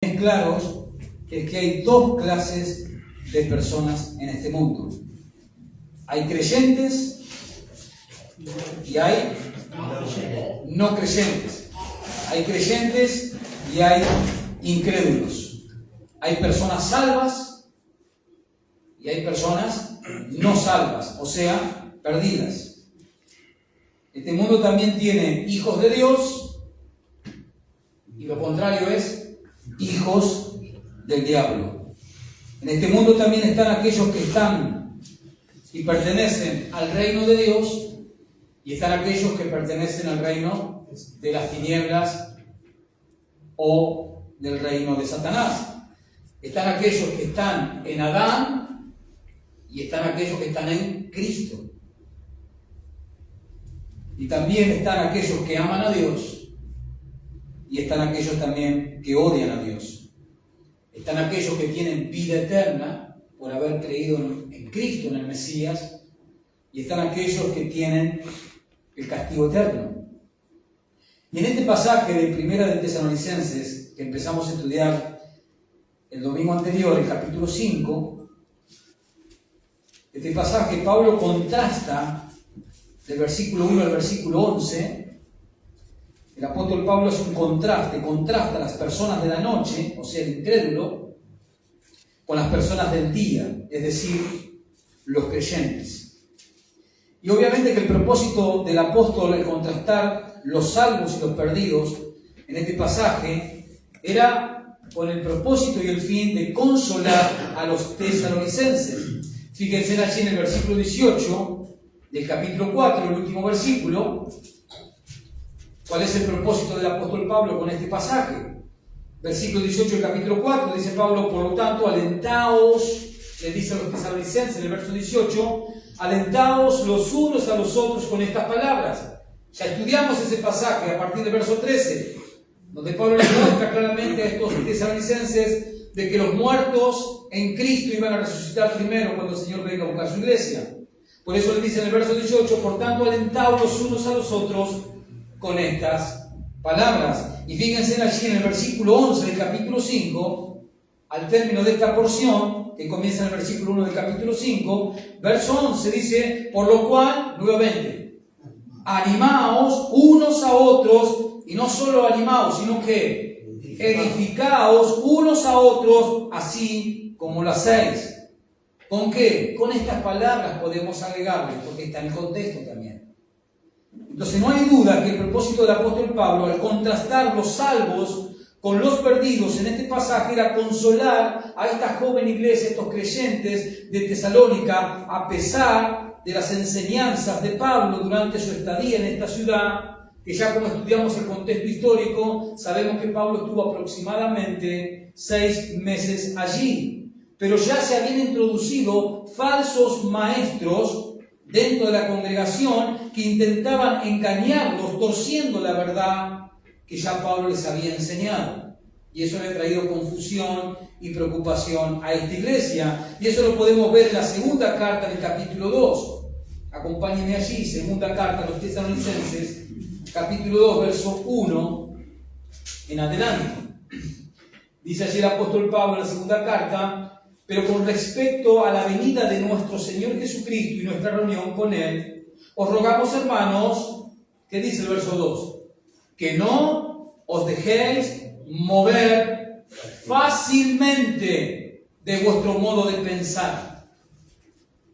claros es que hay dos clases de personas en este mundo. Hay creyentes y hay no creyentes. Hay creyentes y hay incrédulos. Hay personas salvas y hay personas no salvas, o sea, perdidas. Este mundo también tiene hijos de Dios y lo contrario es hijos del diablo. En este mundo también están aquellos que están y pertenecen al reino de Dios y están aquellos que pertenecen al reino de las tinieblas o del reino de Satanás. Están aquellos que están en Adán y están aquellos que están en Cristo. Y también están aquellos que aman a Dios y están aquellos también que odian a Dios. Están aquellos que tienen vida eterna por haber creído en Cristo, en el Mesías, y están aquellos que tienen el castigo eterno. Y en este pasaje de Primera de Tesalonicenses, que empezamos a estudiar el domingo anterior, el capítulo 5, este pasaje Pablo contrasta del versículo 1 al versículo 11. El apóstol Pablo hace un contraste, contrasta a las personas de la noche, o sea, el incrédulo, con las personas del día, es decir, los creyentes. Y obviamente que el propósito del apóstol al contrastar los salvos y los perdidos en este pasaje era con el propósito y el fin de consolar a los tesalonicenses. Fíjense allí en el versículo 18 del capítulo 4, el último versículo. ¿Cuál es el propósito del apóstol Pablo con este pasaje? Versículo 18 del capítulo 4, dice Pablo: por lo tanto, alentaos, le dice a los tesalonicenses en el verso 18, alentaos los unos a los otros con estas palabras. Ya estudiamos ese pasaje a partir del verso 13, donde Pablo les muestra claramente a estos tesalonicenses de que los muertos en Cristo iban a resucitar primero cuando el Señor venga a buscar su iglesia. Por eso le dice en el verso 18, por tanto, alentaos los unos a los otros con estas palabras. Y fíjense allí en el versículo 11 del capítulo 5, al término de esta porción, que comienza en el versículo 1 del capítulo 5, verso 11 dice: por lo cual, nuevamente, animaos unos a otros, y no solo animaos, sino que edificaos unos a otros, así como lo hacéis. ¿Con qué? Con estas palabras podemos agregarle, porque está en el contexto también. Entonces no hay duda que el propósito del apóstol Pablo, al contrastar los salvos con los perdidos en este pasaje, era consolar a esta joven iglesia, estos creyentes de Tesalónica, a pesar de las enseñanzas de Pablo durante su estadía en esta ciudad, que ya como estudiamos el contexto histórico, sabemos que Pablo estuvo aproximadamente 6 meses allí. Pero ya se habían introducido falsos maestros dentro de la congregación que intentaban engañarlos, torciendo la verdad que ya Pablo les había enseñado. Y eso le ha traído confusión y preocupación a esta iglesia. Y eso lo podemos ver en la segunda carta del capítulo 2. Acompáñenme allí, segunda carta a los tesalonicenses, capítulo 2, verso 1 en adelante. Dice allí el apóstol Pablo en la segunda carta: pero con respecto a la venida de nuestro Señor Jesucristo y nuestra reunión con Él, os rogamos, hermanos, ¿qué dice el verso 2? Que no os dejéis mover fácilmente de vuestro modo de pensar.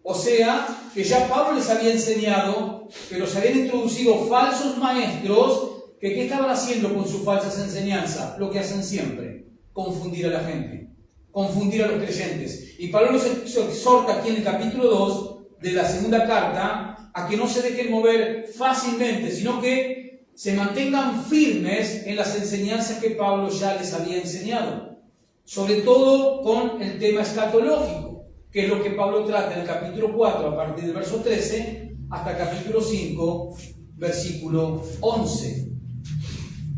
O sea, que ya Pablo les había enseñado, pero se habían introducido falsos maestros que ¿qué estaban haciendo con sus falsas enseñanzas? Lo que hacen siempre: confundir a la gente, confundir a los creyentes. Y Pablo nos exhorta aquí en el capítulo 2 de la segunda carta a que no se dejen mover fácilmente, sino que se mantengan firmes en las enseñanzas que Pablo ya les había enseñado, sobre todo con el tema escatológico, que es lo que Pablo trata en el capítulo 4 a partir del verso 13 hasta el capítulo 5 versículo 11.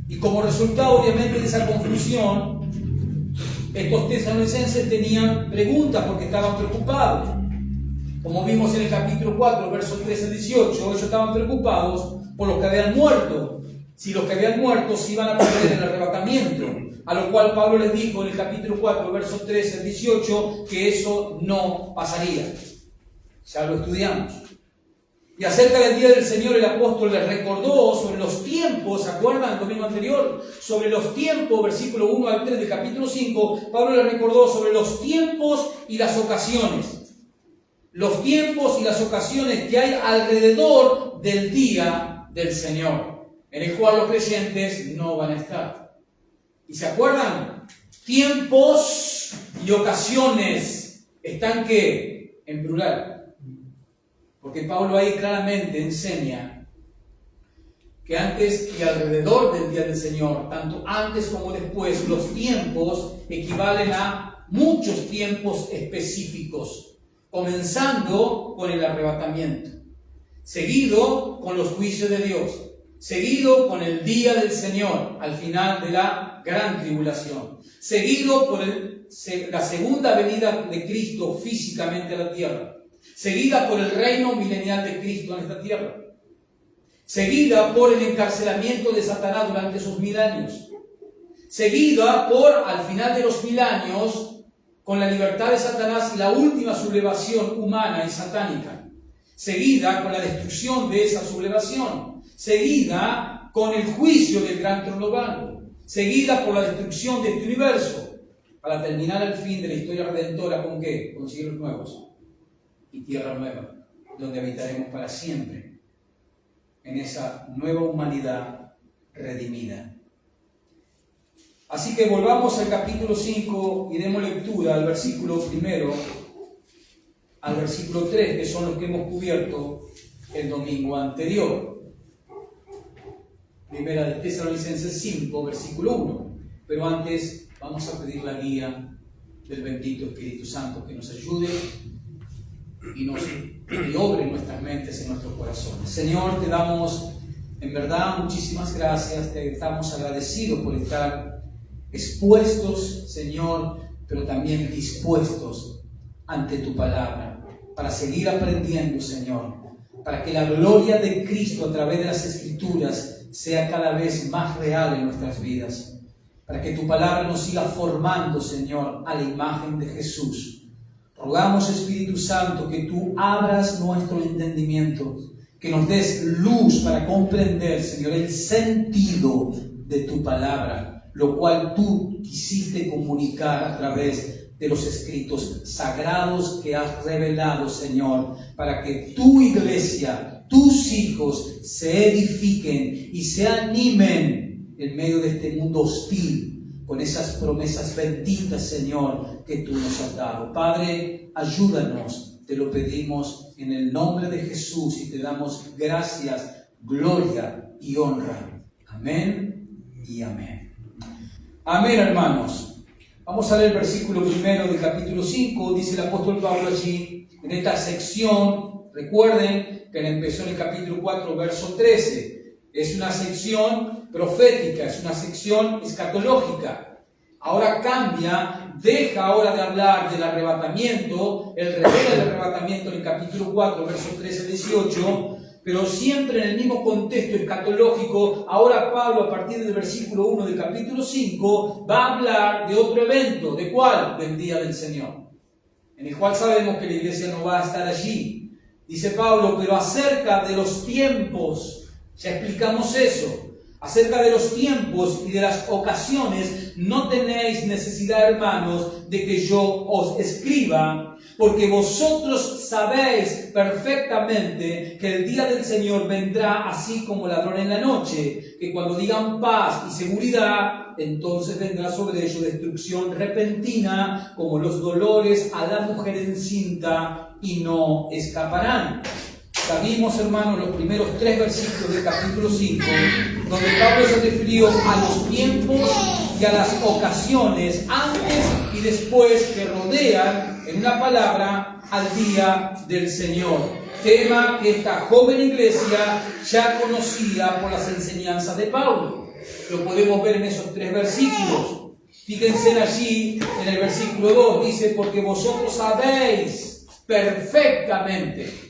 Y como resultado obviamente de esa confusión, estos tesalonicenses tenían preguntas porque estaban preocupados. Como vimos en el capítulo 4, versos 13 al 18, ellos estaban preocupados por los que habían muerto. si los que habían muerto se iban a perder en el arrebatamiento. A lo cual Pablo les dijo en el capítulo 4, versos 13 al 18, que eso no pasaría. Ya lo estudiamos. Y acerca del día del Señor, el apóstol les recordó sobre los tiempos, ¿se acuerdan el domingo anterior? Sobre los tiempos, versículo 1 al 3 del capítulo 5, Pablo les recordó sobre los tiempos y las ocasiones. Los tiempos y las ocasiones que hay alrededor del día del Señor, en el cual los creyentes no van a estar. ¿Y se acuerdan? Tiempos y ocasiones están ¿qué? En plural. Porque Pablo ahí claramente enseña que antes y alrededor del día del Señor, tanto antes como después, los tiempos equivalen a muchos tiempos específicos, comenzando con el arrebatamiento, seguido con los juicios de Dios, seguido con el día del Señor al final de la gran tribulación, seguido por la segunda venida de Cristo físicamente a la tierra, seguida por el reino milenial de Cristo en esta tierra, seguida por el encarcelamiento de Satanás durante esos 1000 años, seguida por, al final de los 1000 años, con la libertad de Satanás y la última sublevación humana y satánica, seguida con la destrucción de esa sublevación, seguida con el juicio del gran trono blanco, seguida por la destrucción de este universo, para terminar al fin de la historia redentora ¿con qué? Con cielos nuevos y tierra nueva, donde habitaremos para siempre en esa nueva humanidad redimida. Así que volvamos al capítulo 5 y demos lectura al versículo 1 al versículo 3, que son los que hemos cubierto el domingo anterior. Primera de Tesalonicenses 5, versículo 1. Pero antes vamos a pedir la guía del bendito Espíritu Santo que nos ayude y obre en nuestras mentes, en nuestros corazones. Señor, te damos en verdad muchísimas gracias, te estamos agradecidos por estar expuestos, Señor, pero también dispuestos ante tu palabra, para seguir aprendiendo, Señor, para que la gloria de Cristo a través de las Escrituras sea cada vez más real en nuestras vidas, para que tu palabra nos siga formando, Señor, a la imagen de Jesús. Rogamos, Espíritu Santo, que tú abras nuestro entendimiento, que nos des luz para comprender, Señor, el sentido de tu palabra, lo cual tú quisiste comunicar a través de los escritos sagrados que has revelado, Señor, para que tu iglesia, tus hijos, se edifiquen y se animen en medio de este mundo hostil, con esas promesas benditas, Señor, que tú nos has dado. Padre, ayúdanos, te lo pedimos en el nombre de Jesús y te damos gracias, gloria y honra. Amén y amén. Amén, hermanos. Vamos a leer el versículo 1 del capítulo 5. Dice el apóstol Pablo allí, en esta sección, recuerden que empezó en el capítulo 4, verso 13. Es una sección profética, es una sección escatológica. Ahora cambia, deja ahora de hablar del arrebatamiento, él revela el arrebatamiento en el capítulo 4, versos 13 al 18, pero siempre en el mismo contexto escatológico. Ahora Pablo, a partir del versículo 1 del capítulo 5, va a hablar de otro evento. ¿De cuál? Del día del Señor, en el cual sabemos que la iglesia no va a estar allí. Dice Pablo, pero acerca de los tiempos, ya explicamos eso, acerca de los tiempos y de las ocasiones, no tenéis necesidad, hermanos, de que yo os escriba, porque vosotros sabéis perfectamente que el día del Señor vendrá así como ladrón en la noche, que cuando digan paz y seguridad, entonces vendrá sobre ellos destrucción repentina, como los dolores a la mujer encinta, y no escaparán. Sabimos, hermanos, los primeros 3 versículos del capítulo 5, donde Pablo se refirió a los tiempos y a las ocasiones antes y después que rodean, en una palabra, al día del Señor. Tema que esta joven iglesia ya conocía por las enseñanzas de Pablo. Lo podemos ver en esos 3 versículos. Fíjense allí en el versículo 2, dice, porque vosotros sabéis perfectamente.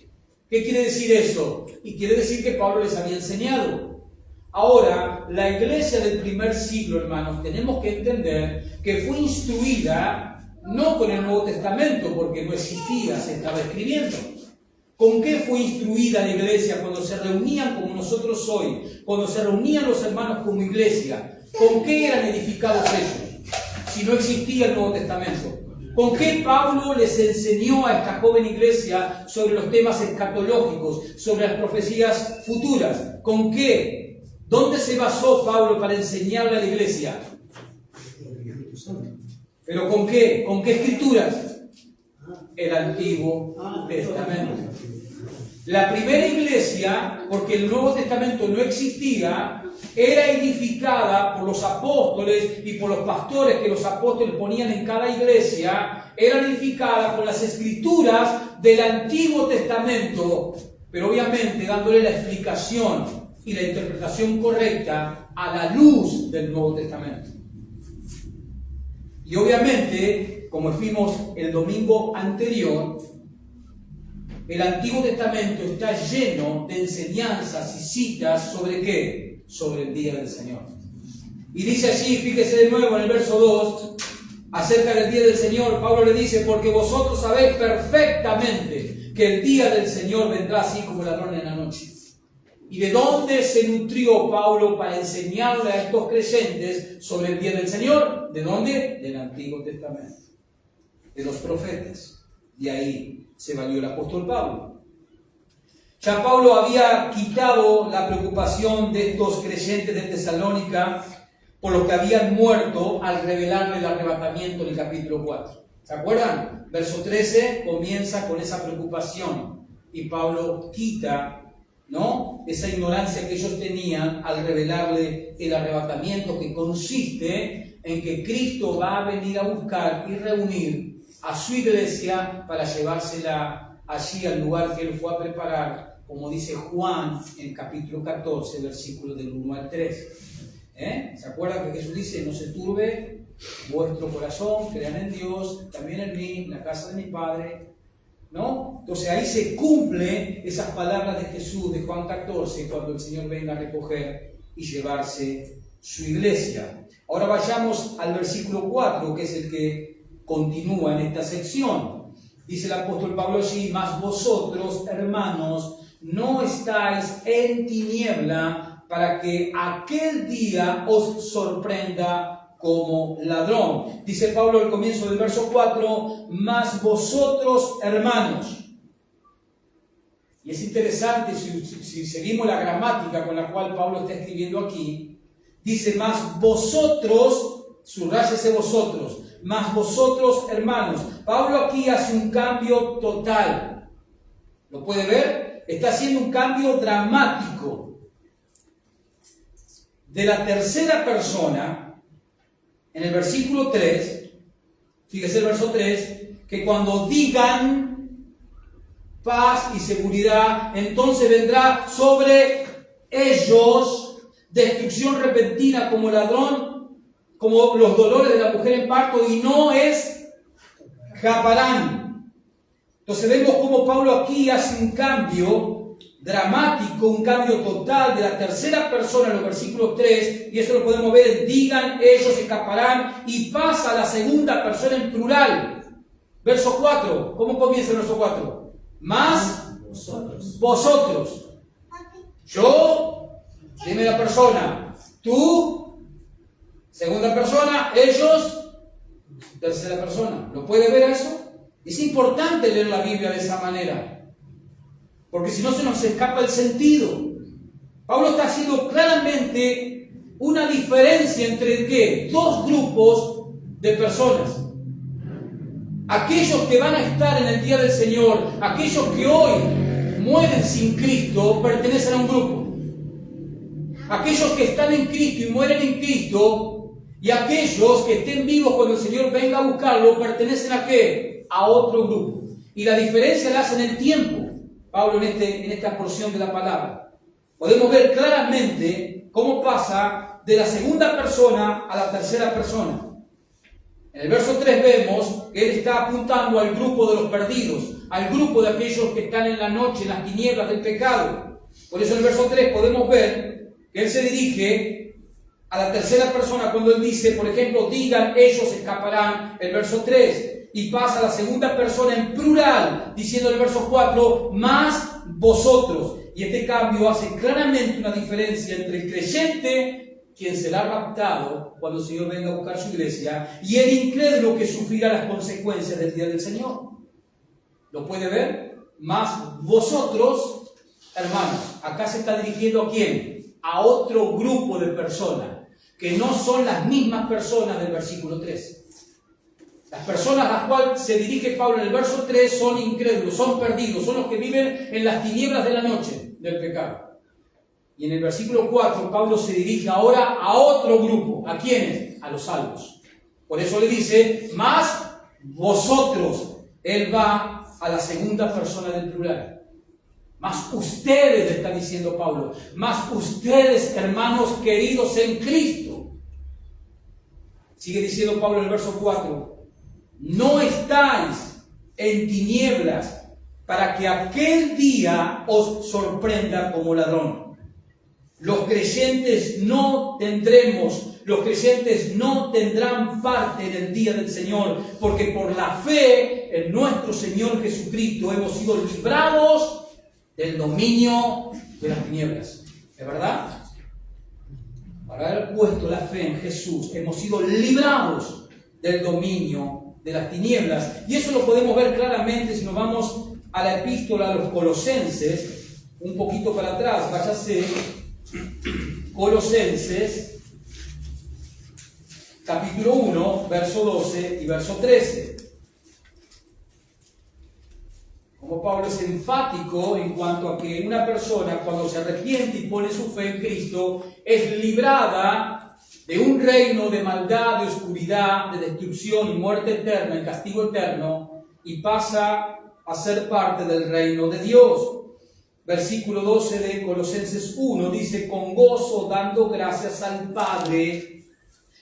¿Qué quiere decir eso? Y quiere decir que Pablo les había enseñado. Ahora, la iglesia del primer siglo, hermanos, tenemos que entender que fue instruida no con el Nuevo Testamento, porque no existía, se estaba escribiendo. ¿Con qué fue instruida la iglesia cuando se reunían como nosotros hoy? Cuando se reunían los hermanos como iglesia, ¿con qué eran edificados ellos? Si no existía el Nuevo Testamento. ¿Con qué Pablo les enseñó a esta joven iglesia sobre los temas escatológicos, sobre las profecías futuras? ¿Con qué? ¿Dónde se basó Pablo para enseñarle a la iglesia? ¿Pero con qué? ¿Con qué escrituras? El Antiguo Testamento. La primera iglesia, porque el Nuevo Testamento no existía, era edificada por los apóstoles y por los pastores que los apóstoles ponían en cada iglesia, era edificada con las escrituras del Antiguo Testamento, pero obviamente dándole la explicación y la interpretación correcta a la luz del Nuevo Testamento. Y obviamente, como vimos el domingo anterior, el Antiguo Testamento está lleno de enseñanzas y citas ¿sobre qué? Sobre el día del Señor. Y dice allí, fíjese de nuevo en el verso 2, acerca del día del Señor, Pablo le dice, porque vosotros sabéis perfectamente que el día del Señor vendrá así como ladrón en la noche. ¿Y de dónde se nutrió Pablo para enseñarle a estos creyentes sobre el día del Señor? ¿De dónde? Del Antiguo Testamento, de los profetas. De ahí se valió el apóstol Pablo. Ya Pablo había quitado la preocupación de estos creyentes de Tesalónica por los que habían muerto al revelarle el arrebatamiento en el capítulo 4. ¿Se acuerdan? Verso 13 comienza con esa preocupación y Pablo quita, ¿no?, esa ignorancia que ellos tenían al revelarle el arrebatamiento, que consiste en que Cristo va a venir a buscar y reunir a su iglesia para llevársela allí al lugar que Él fue a preparar, como dice Juan en capítulo 14, versículos del 1 al 3. ¿Se acuerdan que Jesús dice, no se turbe vuestro corazón, crean en Dios, también en mí, en la casa de mi Padre, ¿no? Entonces ahí se cumplen esas palabras de Jesús de Juan 14, cuando el Señor venga a recoger y llevarse su iglesia. Ahora vayamos al versículo 4, que es el que continúa en esta sección. Dice el apóstol Pablo allí, mas vosotros, hermanos, no estáis en tiniebla para que aquel día os sorprenda como ladrón. Dice Pablo al comienzo del verso 4, mas vosotros, hermanos. Y es interesante, si seguimos la gramática con la cual Pablo está escribiendo aquí, dice, mas vosotros, subrayese vosotros, mas vosotros, hermanos. Pablo aquí hace un cambio total. ¿Lo puede ver? Está haciendo un cambio dramático. De la tercera persona, en el versículo 3, fíjese el verso 3, que cuando digan paz y seguridad, entonces vendrá sobre ellos destrucción repentina como ladrón, como los dolores de la mujer en parto, y no escaparán. Entonces vemos cómo Pablo aquí hace un cambio dramático, un cambio total de la tercera persona en los versículos 3, y eso lo podemos ver en digan, ellos escaparán, y pasa a la segunda persona en plural. Verso 4, ¿cómo comienza el verso 4? Más vosotros. Yo, primera persona. Tú, segunda persona. Ellos, tercera persona. ¿Lo puede ver eso? Es importante leer la Biblia de esa manera, porque si no se nos escapa el sentido. Pablo está haciendo claramente una diferencia entre ¿qué? Dos grupos de personas. Aquellos que van a estar en el día del Señor, aquellos que hoy mueren sin Cristo, pertenecen a un grupo. Aquellos que están en Cristo y mueren en Cristo, y aquellos que estén vivos cuando el Señor venga a buscarlo, pertenecen a ¿qué? A otro grupo. Y la diferencia la hace en el tiempo, Pablo en esta porción de la palabra. Podemos ver claramente cómo pasa de la segunda persona a la tercera persona. En el verso 3 vemos que él está apuntando al grupo de los perdidos, al grupo de aquellos que están en la noche, en las tinieblas del pecado. Por eso en el verso 3 podemos ver que él se dirige a la tercera persona cuando él dice, por ejemplo, digan, ellos escaparán, el verso 3, y pasa a la segunda persona en plural, diciendo el verso 4, más vosotros. Y este cambio hace claramente una diferencia entre el creyente, quien será raptado cuando el Señor venga a buscar su iglesia, y el incrédulo que sufrirá las consecuencias del día del Señor. ¿Lo puede ver? Más vosotros, hermanos. Acá se está dirigiendo ¿a quién? A otro grupo de personas, que no son las mismas personas del versículo 3. Las personas a las cuales se dirige Pablo en el verso 3 son incrédulos, son perdidos, son los que viven en las tinieblas de la noche del pecado. Y en el versículo 4 Pablo se dirige ahora a otro grupo. ¿A quiénes? A los salvos. Por eso le dice, más vosotros. Él va a la segunda persona del plural. Más ustedes, está diciendo Pablo, más ustedes, hermanos queridos en Cristo. Sigue diciendo Pablo en el verso 4, no estáis en tinieblas para que aquel día os sorprenda como ladrón. Los creyentes no tendrán parte en el día del Señor, porque por la fe en nuestro Señor Jesucristo hemos sido librados del dominio de las tinieblas. ¿Es verdad? Para haber puesto la fe en Jesús, hemos sido librados del dominio de las tinieblas. Y eso lo podemos ver claramente si nos vamos a la epístola a los Colosenses, un poquito para atrás, váyase. Colosenses, capítulo 1, verso 12 y verso 13. Como Pablo es enfático en cuanto a que una persona cuando se arrepiente y pone su fe en Cristo es librada de un reino de maldad, de oscuridad, de destrucción y muerte eterna y castigo eterno, y pasa a ser parte del reino de Dios. Versículo 12 de Colosenses 1 dice, con gozo dando gracias al Padre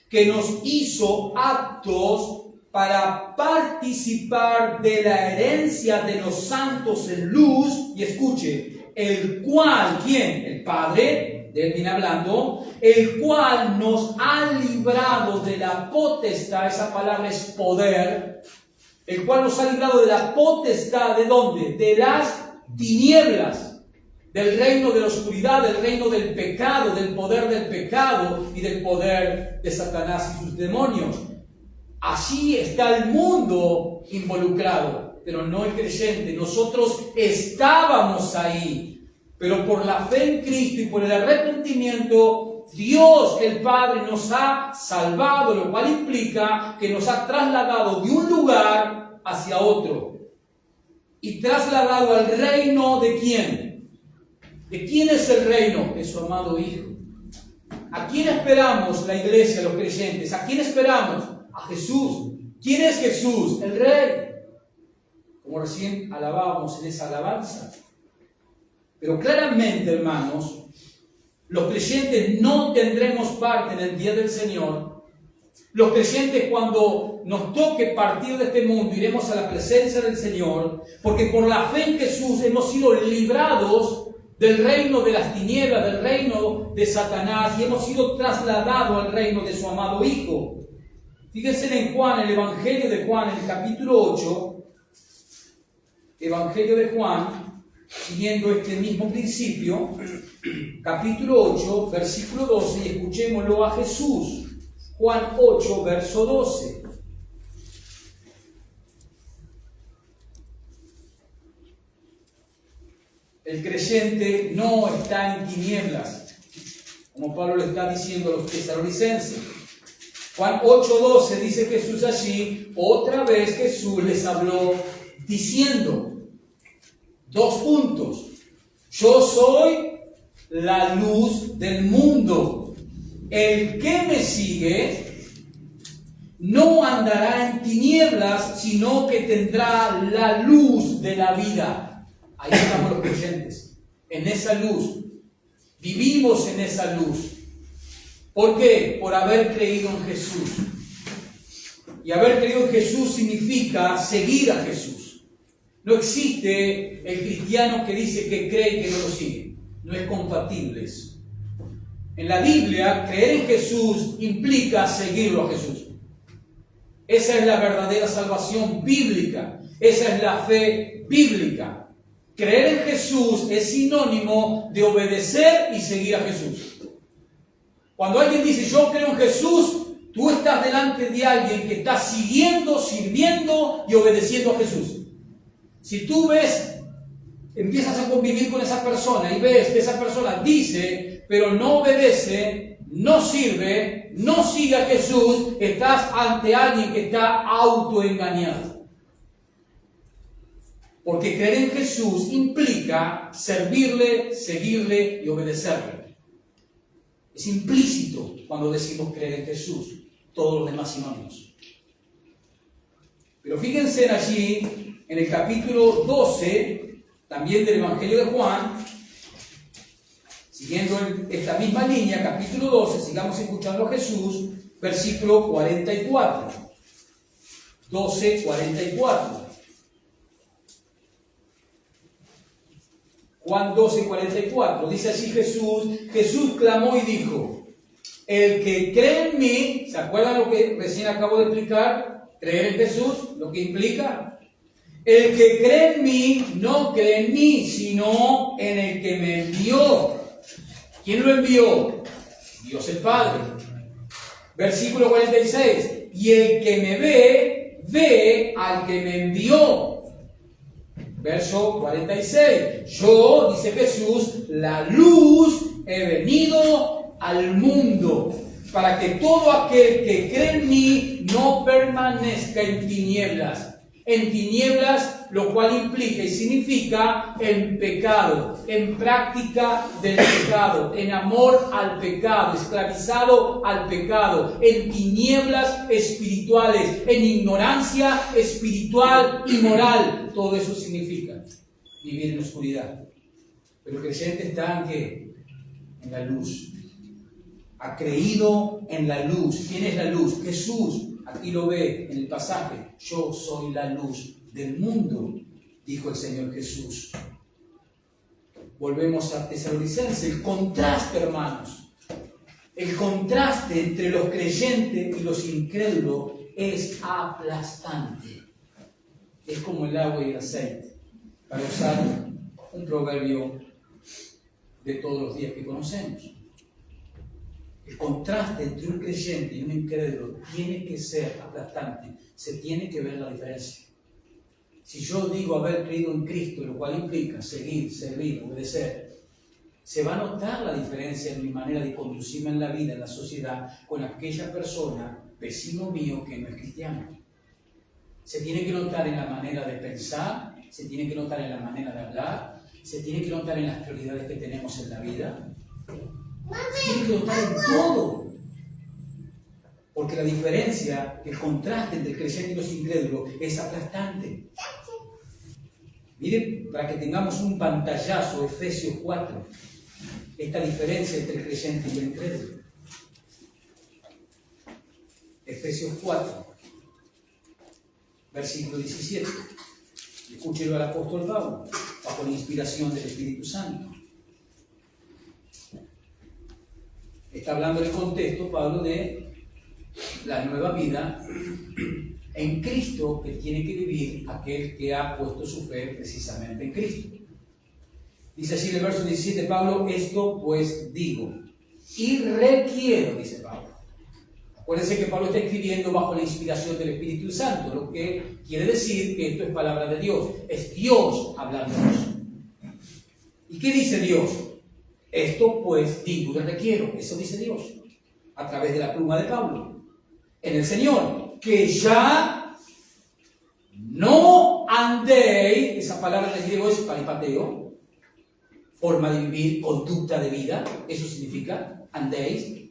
que nos hizo aptos para participar de la herencia de los santos en luz. Y escuche, el cual, ¿quién? El Padre, de él viene hablando, el cual nos ha librado de la potestad, esa palabra es poder, el cual nos ha librado de la potestad, ¿de dónde? De las tinieblas, del reino de la oscuridad, del reino del pecado, del poder del pecado y del poder de Satanás y sus demonios. Allí está el mundo involucrado, pero no el creyente. Nosotros estábamos ahí, pero por la fe en Cristo y por el arrepentimiento, Dios el Padre nos ha salvado, lo cual implica que nos ha trasladado de un lugar hacia otro. Y trasladado al reino ¿de quién? ¿De quién es el reino? De su amado Hijo. ¿A quién esperamos la iglesia, los creyentes? ¿A quién esperamos? A Jesús. ¿Quién es Jesús? El Rey. Como recién alabábamos en esa alabanza. Pero claramente, hermanos, los creyentes no tendremos parte en el día del Señor. Los creyentes, cuando nos toque partir de este mundo, iremos a la presencia del Señor, porque por la fe en Jesús hemos sido librados del reino de las tinieblas, del reino de Satanás, y hemos sido trasladados al reino de su amado Hijo. Fíjense en Juan, el Evangelio de Juan, en el capítulo 8, Evangelio de Juan, siguiendo este mismo principio, capítulo 8, versículo 12, y escuchémoslo a Jesús. Juan 8, verso 12. El creyente no está en tinieblas, como Pablo le está diciendo a los tesalonicenses. Juan 8:12 dice Jesús allí, otra vez Jesús les habló diciendo, 2 puntos, yo soy la luz del mundo, el que me sigue no andará en tinieblas, sino que tendrá la luz de la vida. Ahí estamos los creyentes, en esa luz. Vivimos en esa luz. ¿Por qué? Por haber creído en Jesús. Y haber creído en Jesús significa seguir a Jesús. No existe el cristiano que dice que cree y que no lo sigue. No es compatible eso. En la Biblia, creer en Jesús implica seguirlo a Jesús. Esa es la verdadera salvación bíblica. Esa es la fe bíblica. Creer en Jesús es sinónimo de obedecer y seguir a Jesús. Cuando alguien dice yo creo en Jesús, tú estás delante de alguien que está siguiendo, sirviendo y obedeciendo a Jesús. Si tú empiezas a convivir con esa persona y ves que esa persona dice, pero no obedece, no sirve, no sigue a Jesús, estás ante alguien que está autoengañado. Porque creer en Jesús implica servirle, seguirle y obedecerle. Es implícito cuando decimos creer en Jesús, todos los demás sinónimos. Pero fíjense allí, en el capítulo 12, también del Evangelio de Juan, siguiendo esta misma línea, capítulo 12, sigamos escuchando a Jesús, versículo 44. 12, 44. Juan 12, 44. Dice así Jesús clamó y dijo, el que cree en mí, ¿se acuerdan lo que recién acabo de explicar? Creer en Jesús, lo que implica. El que cree en mí, no cree en mí, sino en el que me envió. ¿Quién lo envió? Dios el Padre. Versículo 46. Y el que me ve al que me envió. Verso 46. Yo, dice Jesús, la luz he venido al mundo, para que todo aquel que cree en mí no permanezca en tinieblas. En tinieblas, lo cual implica y significa en pecado, en práctica del pecado, en amor al pecado, esclavizado al pecado, en tinieblas espirituales, en ignorancia espiritual y moral. Todo eso significa vivir en la oscuridad. Pero el creyente está en ¿qué? En la luz. Ha creído en la luz. ¿Quién es la luz? Jesús. Aquí lo ve en el pasaje. Yo soy la luz del mundo, dijo el Señor Jesús. Volvemos a Tesalonicenses. El contraste, hermanos. El contraste entre los creyentes y los incrédulos es aplastante. Es como el agua y el aceite. Para usar un proverbio de todos los días que conocemos. El contraste entre un creyente y un incrédulo tiene que ser aplastante. Se tiene que ver la diferencia. Si yo digo haber creído en Cristo, lo cual implica seguir, servir, obedecer, se va a notar la diferencia en mi manera de conducirme en la vida, en la sociedad, con aquella persona, vecino mío, que no es cristiano. Se tiene que notar en la manera de pensar, se tiene que notar en la manera de hablar, se tiene que notar en las prioridades que tenemos en la vida. Tiene que notar en todo. Porque la diferencia, el contraste entre el creyente y los incrédulos es aplastante. Miren, para que tengamos un pantallazo, Efesios 4, esta diferencia entre el creyente y el incrédulo. Efesios 4, versículo 17. Escúchelo al apóstol Pablo, bajo la inspiración del Espíritu Santo. Está hablando en el contexto, Pablo, de la nueva vida en Cristo que tiene que vivir aquel que ha puesto su fe precisamente en Cristo. Dice así en el verso 17, Pablo, esto pues digo, y requiero, dice Pablo. Acuérdense que Pablo está escribiendo bajo la inspiración del Espíritu Santo, lo que quiere decir que esto es palabra de Dios, es Dios hablándonos. ¿Y qué dice Dios? Esto pues digo y requiero, eso dice Dios, a través de la pluma de Pablo, en el Señor, que ya no andéis, esa palabra en griego es paripateo, forma de vivir, conducta de vida, eso significa, andéis,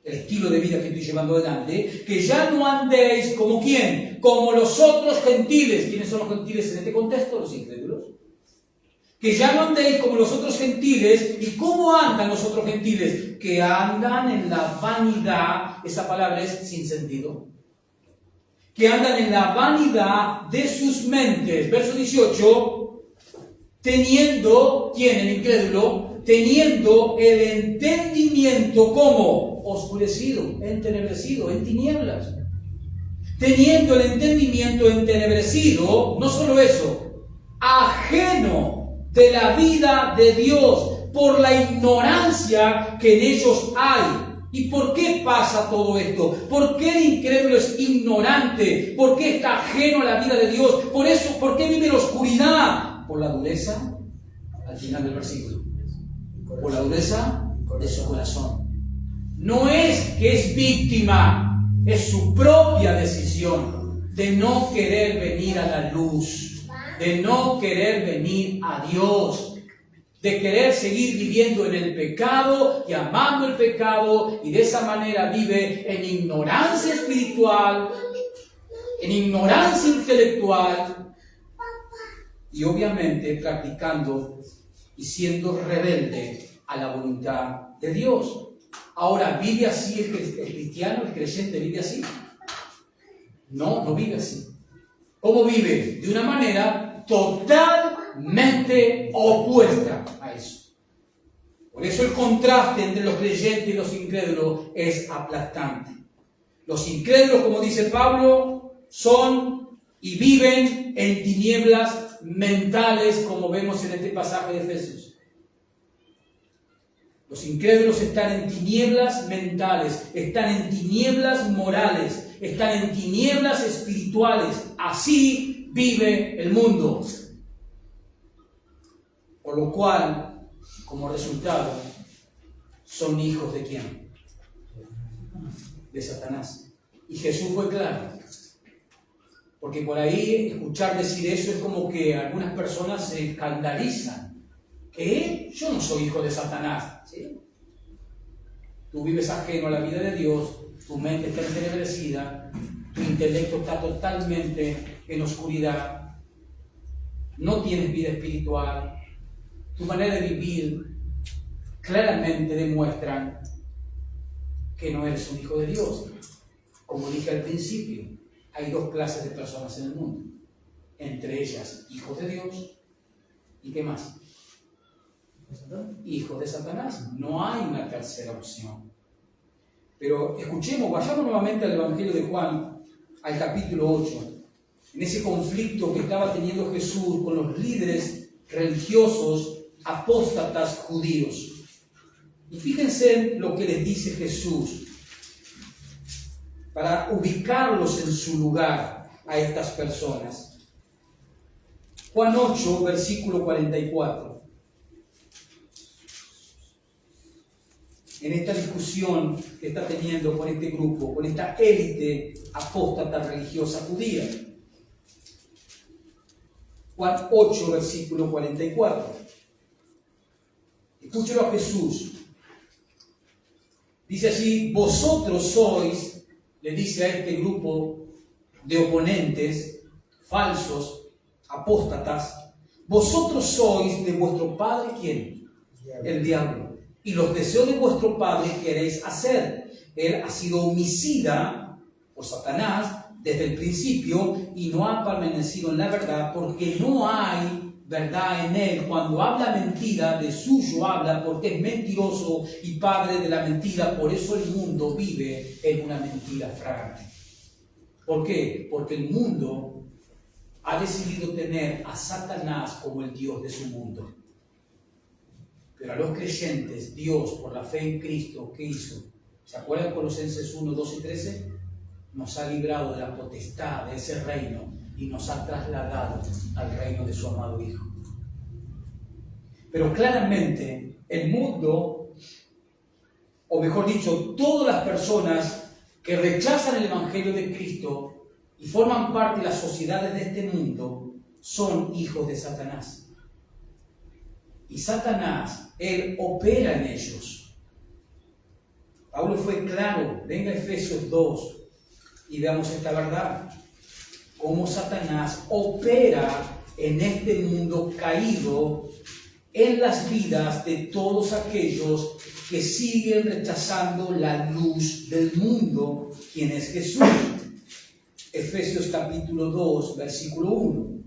el estilo de vida que estoy llevando adelante, que ya no andéis como ¿quién? Como los otros gentiles. ¿Quiénes son los gentiles en este contexto? Los incrédulos. Que ya no andéis como los otros gentiles. ¿Y cómo andan los otros gentiles? Que andan en la vanidad, esa palabra es sin sentido. Que andan en la vanidad de sus mentes. Verso 18, teniendo, ¿quién? El incrédulo, teniendo el entendimiento entendimiento, ¿cómo? Oscurecido, entenebrecido, en tinieblas. Teniendo el entendimiento entenebrecido, no solo eso, ajeno de la vida de Dios por la ignorancia que en ellos hay. ¿Y por qué pasa todo esto? ¿Por qué el incrédulo es ignorante? ¿Por qué está ajeno a la vida de Dios? Por eso, ¿por qué vive en la oscuridad? Por la dureza, al final del versículo, por la dureza de su corazón. No es que es víctima, es su propia decisión de no querer venir a la luz, de no querer venir a Dios, de querer seguir viviendo en el pecado y amando el pecado, y de esa manera vive en ignorancia espiritual, en ignorancia intelectual y obviamente practicando y siendo rebelde a la voluntad de Dios. Ahora, ¿vive así el cristiano, el creyente vive así? No, no vive así. ¿Cómo vive? De una manera totalmente opuesta a eso. Por eso el contraste entre los creyentes y los incrédulos es aplastante. Los incrédulos, como dice Pablo, son y viven en tinieblas mentales, como vemos en este pasaje de Efesios. Los incrédulos están en tinieblas mentales, están en tinieblas morales, están en tinieblas espirituales. Así vive el mundo. Por lo cual, como resultado, son hijos ¿de quién? De Satanás. Y Jesús fue claro. Porque por ahí escuchar decir eso es como que algunas personas se escandalizan. ¿Qué? Yo no soy hijo de Satanás. ¿Sí? Tú vives ajeno a la vida de Dios, tu mente está entenebrecida, tu intelecto está totalmente en oscuridad, no tienes vida espiritual, tu manera de vivir claramente demuestran que no eres un hijo de Dios. Como dije al principio, hay dos clases de personas en el mundo, entre ellas hijos de Dios y ¿qué más? Hijos de Satanás. No hay una tercera opción. Pero escuchemos, vayamos nuevamente al Evangelio de Juan, al capítulo 8, en ese conflicto que estaba teniendo Jesús con los líderes religiosos apóstatas judíos. Y fíjense lo que les dice Jesús para ubicarlos en su lugar a estas personas. Juan 8, versículo 44. En esta discusión que está teniendo con este grupo, con esta élite apóstata religiosa judía. Juan 8, versículo 44. Escúchelo a Jesús. Dice así: vosotros sois, le dice a este grupo de oponentes falsos, apóstatas, vosotros sois de vuestro padre, ¿quién? El diablo. Y los deseos de vuestro padre queréis hacer. Él ha sido homicida por Satanás desde el principio y no ha permanecido en la verdad, porque no hay verdad en él. Cuando habla mentira, de suyo habla, porque es mentiroso y padre de la mentira. Por eso el mundo vive en una mentira fragante. ¿Por qué? Porque el mundo ha decidido tener a Satanás como el Dios de su mundo. Pero a los creyentes, Dios, por la fe en Cristo, ¿qué hizo? ¿Se acuerdan Colosenses 1, 2 y 13? Nos ha librado de la potestad de ese reino y nos ha trasladado al reino de su amado Hijo. Pero claramente el mundo, o mejor dicho, todas las personas que rechazan el Evangelio de Cristo y forman parte de las sociedades de este mundo, son hijos de Satanás. Y Satanás, él opera en ellos. Pablo fue claro. Venga a Efesios 2 y veamos esta verdad. Cómo Satanás opera en este mundo caído, en las vidas de todos aquellos que siguen rechazando la luz del mundo, quien es Jesús. Efesios capítulo 2, versículo 1.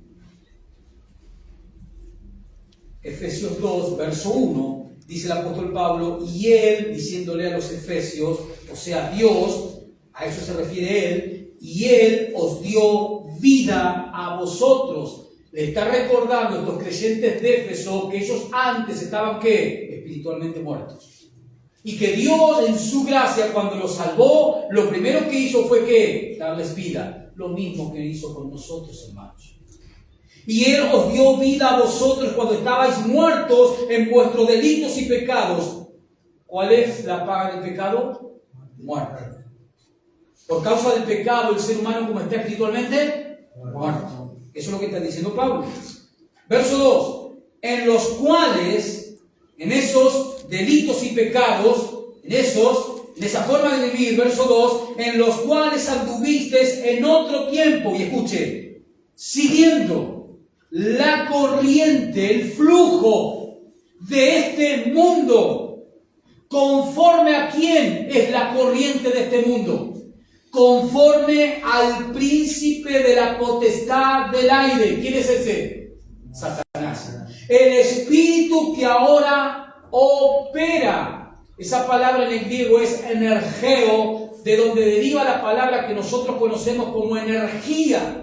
Efesios 2, verso 1, dice el apóstol Pablo, y Él, diciéndole a los efesios, o sea, Dios, a eso se refiere Él, y Él os dio vida a vosotros. Le está recordando a estos creyentes de Éfeso que ellos antes estaban, ¿qué? Espiritualmente muertos. Y que Dios en su gracia, cuando los salvó, lo primero que hizo fue, ¿qué? Darles vida. Lo mismo que hizo con nosotros, hermanos. Y Él os dio vida a vosotros cuando estabais muertos en vuestros delitos y pecados. ¿Cuál es la paga del pecado? Muerte. Por causa del pecado, el ser humano, como está espiritualmente, muerto. Eso es lo que está diciendo Pablo. Verso 2. En los cuales, en esos delitos y pecados, en esa forma de vivir, verso 2, en los cuales anduvisteis en otro tiempo, y escuche, siguiendo la corriente, el flujo de este mundo. ¿Conforme a quién es la corriente de este mundo? Conforme al príncipe de la potestad del aire. ¿Quién es ese? Satanás. El espíritu que ahora opera. Esa palabra en el griego es energeo, de donde deriva la palabra que nosotros conocemos como energía.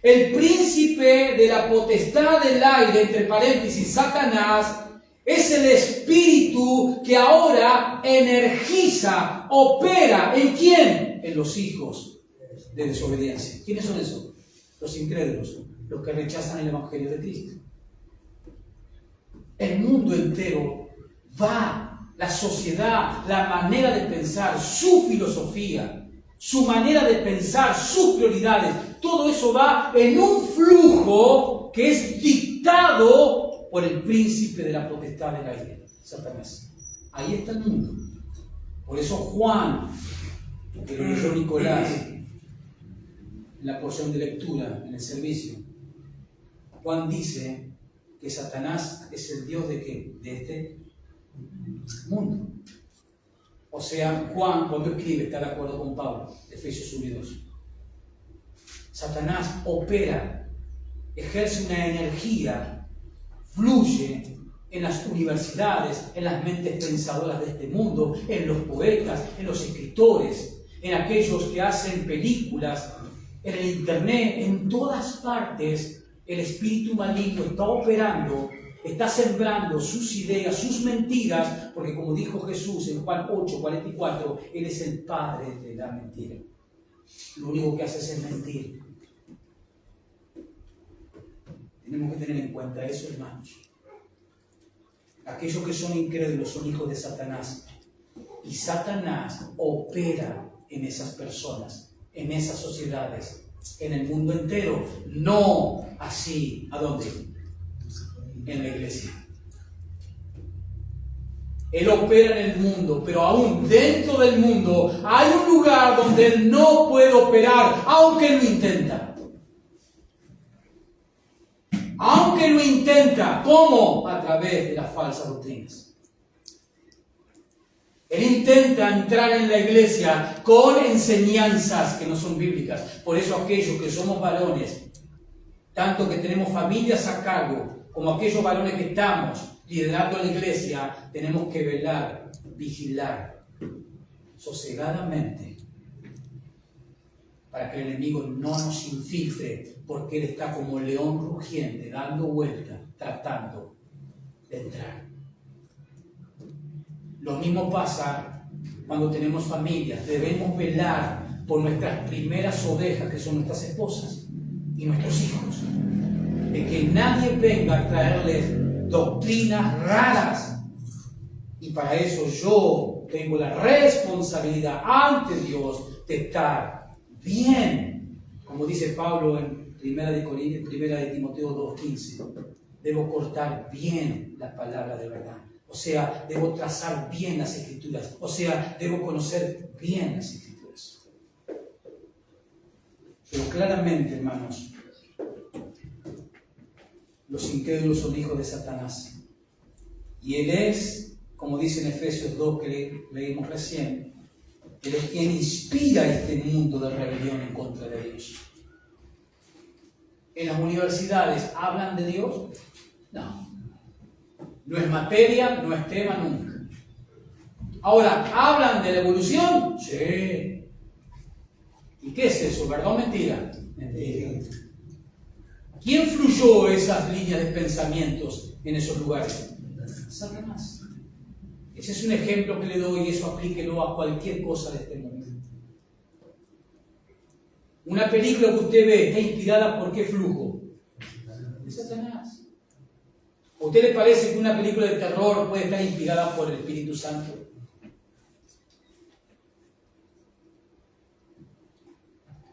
El príncipe de la potestad del aire, entre paréntesis, Satanás, es el espíritu que ahora energiza, opera. ¿En quién? En los hijos de desobediencia. ¿Quiénes son esos? Los incrédulos, los que rechazan el evangelio de Cristo. El mundo entero va, la sociedad, la manera de pensar, su filosofía, su manera de pensar, sus prioridades, todo eso va en un flujo que es dictado por el príncipe de la potestad del aire, Satanás. Ahí está el mundo. Por eso Juan, que lo leyó Nicolás en la porción de lectura, en el servicio, Juan dice que Satanás es el Dios de ¿qué? De este mundo. O sea, Juan, cuando escribe, está de acuerdo con Pablo, Efesios 1 y 2. Satanás opera, ejerce una energía, fluye en las universidades, en las mentes pensadoras de este mundo, en los poetas, en los escritores, en aquellos que hacen películas, en el internet, en todas partes. El espíritu maligno está operando, está sembrando sus ideas, sus mentiras, porque como dijo Jesús en Juan 8:44, Él es el padre de la mentira. Lo único que hace es mentir. Tenemos que tener en cuenta eso, hermanos. Aquellos que son incrédulos son hijos de Satanás. Y Satanás opera en esas personas, en esas sociedades, en el mundo entero. No así, ¿a dónde? En la iglesia. Él opera en el mundo, pero aún dentro del mundo hay un lugar donde Él no puede operar, aunque lo intenta. Aunque lo intenta, ¿cómo? A través de las falsas doctrinas. Él intenta entrar en la iglesia con enseñanzas que no son bíblicas. Por eso aquellos que somos varones, tanto que tenemos familias a cargo, como aquellos varones que estamos liderando la iglesia, tenemos que velar, vigilar, sosegadamente, para que el enemigo no nos infiltre, porque él está como león rugiente, dando vueltas, tratando de entrar. Lo mismo pasa cuando tenemos familias. Debemos velar por nuestras primeras ovejas, que son nuestras esposas y nuestros hijos, de que nadie venga a traerles doctrinas raras. Y para eso yo tengo la responsabilidad ante Dios de estar bien, como dice Pablo en Primera de Timoteo 2:15. Debo cortar bien la palabra de verdad. O sea, debo trazar bien las escrituras. O sea, debo conocer bien las escrituras. Pero claramente, hermanos, los incrédulos son hijos de Satanás. Y él es, como dice en Efesios 2 que leímos recién, él es quien inspira este mundo de rebelión en contra de Dios. ¿En las universidades hablan de Dios? No. No es materia, no es tema nunca. Ahora, ¿hablan de la evolución? Sí. ¿Y qué es eso? ¿Verdad o mentira? Mentira. ¿Quién fluyó esas líneas de pensamientos en esos lugares? Satanás. Ese es un ejemplo que le doy y eso aplíquelo a cualquier cosa de este mundo. Una película que usted ve está inspirada por qué flujo? De Satanás. ¿A usted le parece que una película de terror puede estar inspirada por el Espíritu Santo?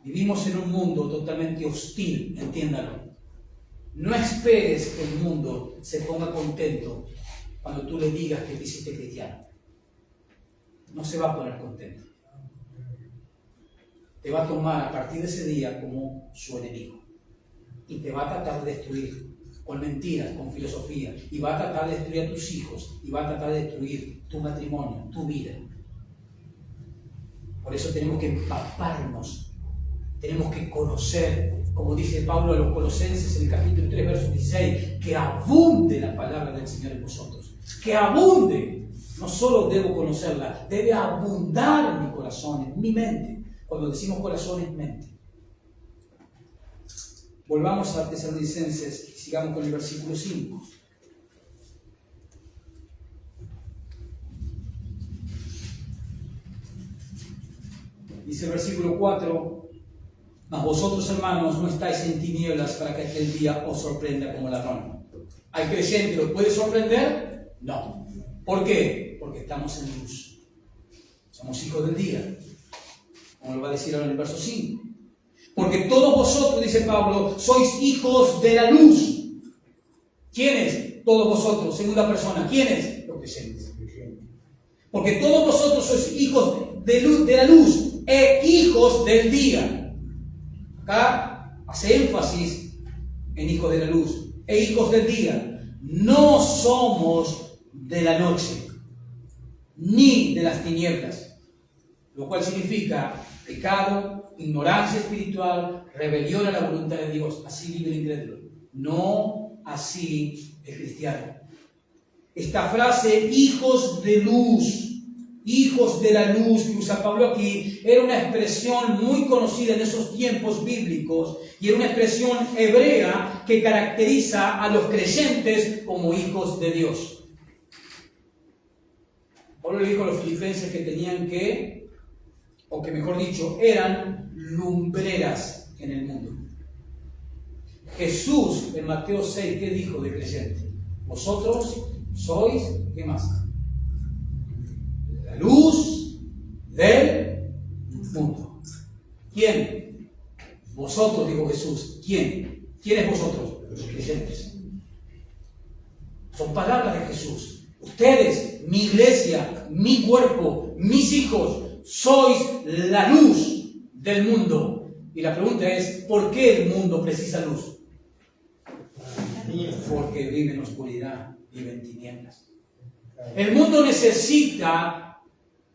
Vivimos en un mundo totalmente hostil, entiéndalo. No esperes que el mundo se ponga contento cuando tú le digas que te hiciste cristiano. No se va a poner contento. Te va a tomar a partir de ese día como su enemigo. Y te va a tratar de destruir con mentiras, con filosofía. Y va a tratar de destruir a tus hijos. Y va a tratar de destruir tu matrimonio, tu vida. Por eso tenemos que empaparnos. Tenemos que conocer, como dice Pablo a los Colosenses en el capítulo 3, verso 16, que abunde la palabra del Señor en vosotros. Que abunde. No solo debo conocerla, debe abundar en mi corazón, en mi mente. Cuando decimos corazón es mente. Volvamos a Tesalonicenses y sigamos con el versículo 5. Dice el versículo 4. Mas vosotros, hermanos, no estáis en tinieblas para que aquel día os sorprenda como ladrón. ¿Hay creyente que los puede sorprender? No. ¿Por qué? Porque estamos en luz. Somos hijos del día. Como lo va a decir ahora en el verso 5. Porque todos vosotros, dice Pablo, sois hijos de la luz. ¿Quiénes? Todos vosotros, segunda persona. ¿Quiénes? Los creyentes. Porque todos vosotros sois hijos de la luz e hijos del día. Acá hace énfasis en hijos de la luz e hijos del día. No somos de la noche, ni de las tinieblas, lo cual significa pecado, ignorancia espiritual, rebelión a la voluntad de Dios. Así vive el incrédulo, no así el cristiano. Esta frase, hijos de luz, hijos de la luz, que usa Pablo aquí, era una expresión muy conocida en esos tiempos bíblicos y era una expresión hebrea que caracteriza a los creyentes como hijos de Dios. Pablo le dijo a los filipenses que tenían que, o que mejor dicho, eran lumbreras en el mundo. Jesús en Mateo 6, ¿qué dijo de creyente? Vosotros sois, ¿qué más? La luz del mundo. ¿Quién? Vosotros, dijo Jesús. ¿Quién? ¿Quiénes vosotros? Los creyentes. Son palabras de Jesús. Ustedes, mi iglesia, mi cuerpo, mis hijos, sois la luz del mundo. Y la pregunta es, ¿por qué el mundo precisa luz? Porque vive en oscuridad, vive en tinieblas. El mundo necesita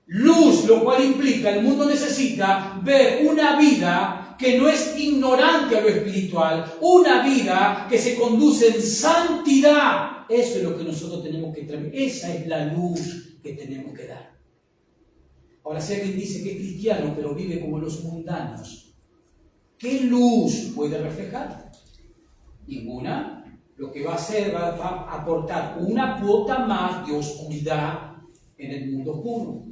luz, lo cual implica, el mundo necesita ver una vida que no es ignorante a lo espiritual, una vida que se conduce en santidad. Eso es lo que nosotros tenemos que traer. Esa es la luz que tenemos que dar. Ahora, si alguien dice que es cristiano, pero vive como los mundanos, ¿qué luz puede reflejar? Ninguna. Lo que va a hacer, va a aportar una cuota más de oscuridad en el mundo oscuro.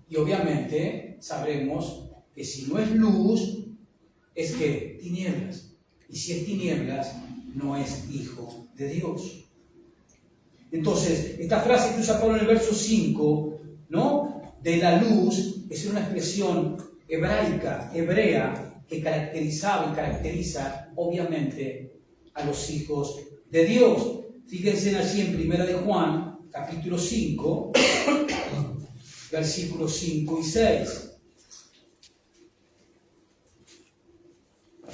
Y obviamente sabremos que si no es luz, es que tinieblas. Y si es tinieblas, no es hijo de Dios. Entonces, esta frase que usa Pablo en el verso 5, ¿no? De la luz, es una expresión hebraica, hebrea, que caracterizaba y caracteriza, obviamente, a los hijos de Dios. Fíjense allí en 1 de Juan, capítulo 5, versículos 5 y 6.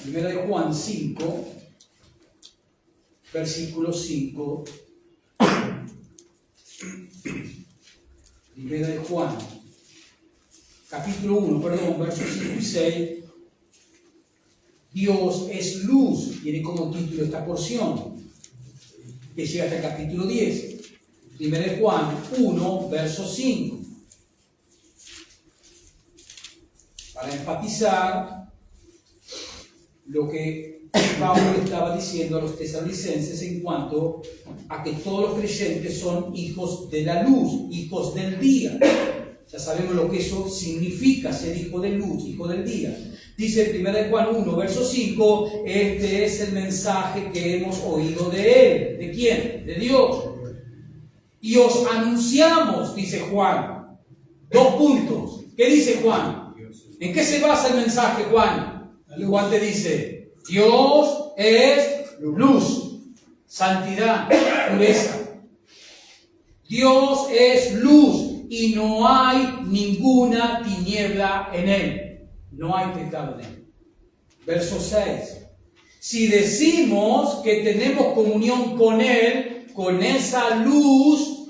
1 de Juan 5, versículos 5. 1 de Juan, capítulo 1, versos 5 y 6. Dios es luz, tiene como título esta porción, que llega hasta el capítulo 10. 1 Juan 1, verso 5. Para enfatizar lo que Pablo estaba diciendo a los tesalonicenses en cuanto a que todos los creyentes son hijos de la luz, hijos del día. Ya sabemos lo que eso significa, ser hijo de luz, hijo del día. Dice 1 Juan 1, verso 5, este es el mensaje que hemos oído de Él. ¿De quién? De Dios. Y os anunciamos, dice Juan. 2 puntos. ¿Qué dice Juan? ¿En qué se basa el mensaje, Juan? Y Juan te dice, Dios es luz, santidad, pureza. Dios es luz y no hay ninguna tiniebla en Él. No hay pecado en Él. Verso 6. Si decimos que tenemos comunión con Él, con esa luz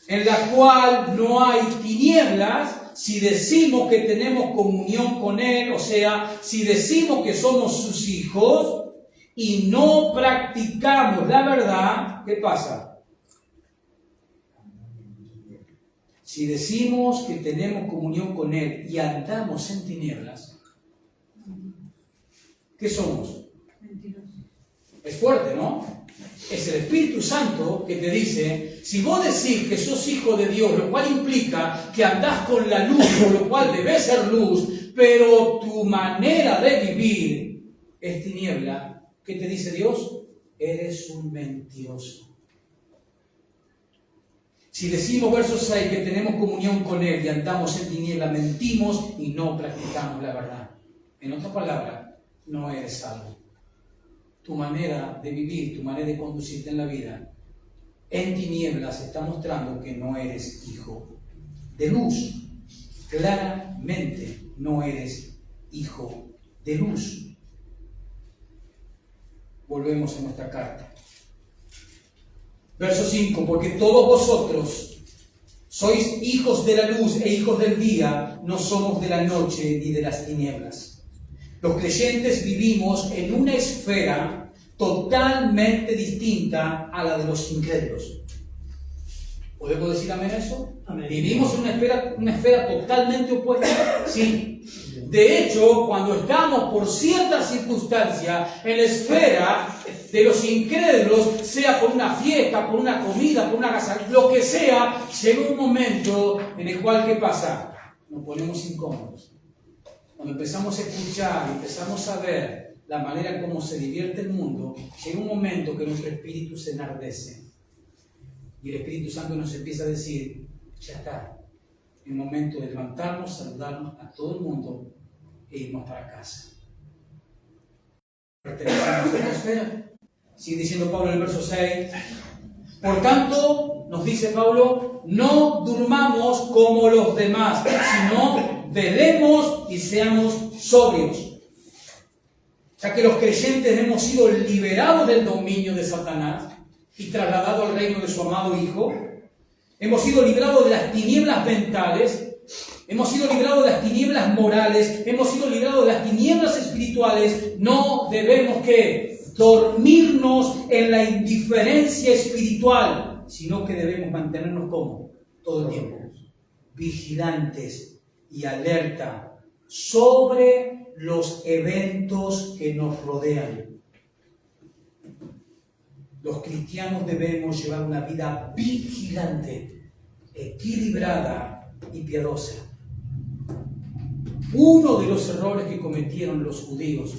en la cual no hay tinieblas, si decimos que tenemos comunión con Él, o sea, si decimos que somos sus hijos y no practicamos la verdad, ¿qué pasa? Si decimos que tenemos comunión con Él y andamos en tinieblas, ¿qué somos? Es fuerte, ¿no? Es el Espíritu Santo que te dice, si vos decís que sos hijo de Dios, lo cual implica que andás con la luz, por lo cual debes ser luz, pero tu manera de vivir es tiniebla, ¿qué te dice Dios? Eres un mentiroso. Si decimos, verso 6, que tenemos comunión con Él y andamos en tiniebla, mentimos y no practicamos la verdad. En otras palabras, no eres salvo. Tu manera de vivir, tu manera de conducirte en la vida, en tinieblas está mostrando que no eres hijo de luz. Claramente no eres hijo de luz. Volvemos a nuestra carta. Verso 5, porque todos vosotros sois hijos de la luz e hijos del día, no somos de la noche ni de las tinieblas. Los creyentes vivimos en una esfera totalmente distinta a la de los incrédulos. ¿Podemos decir amén a eso? Amén. ¿Vivimos en una esfera totalmente opuesta? Sí. De hecho, cuando estamos por cierta circunstancia en la esfera de los incrédulos, sea por una fiesta, por una comida, por una casa, lo que sea, llega un momento en el cual, ¿qué pasa? Nos ponemos incómodos. Cuando empezamos a escuchar, empezamos a ver la manera en cómo se divierte el mundo, llega un momento que nuestro espíritu se enardece. Y el Espíritu Santo nos empieza a decir, ya está, es momento de levantarnos, saludarnos a todo el mundo e irnos para casa. Pertenecemos a esta esfera. Sigue diciendo Pablo en el verso 6. Por tanto, nos dice Pablo, no durmamos como los demás, sino velemos y seamos sobrios. Ya que los creyentes hemos sido liberados del dominio de Satanás y trasladados al reino de su amado Hijo, hemos sido liberados de las tinieblas mentales, hemos sido liberados de las tinieblas morales, hemos sido liberados de las tinieblas espirituales. No debemos que dormirnos en la indiferencia espiritual, sino que debemos mantenernos como todo el tiempo, vigilantes y alerta sobre los eventos que nos rodean. Los cristianos debemos llevar una vida vigilante, equilibrada y piadosa. Uno de los errores que cometieron los judíos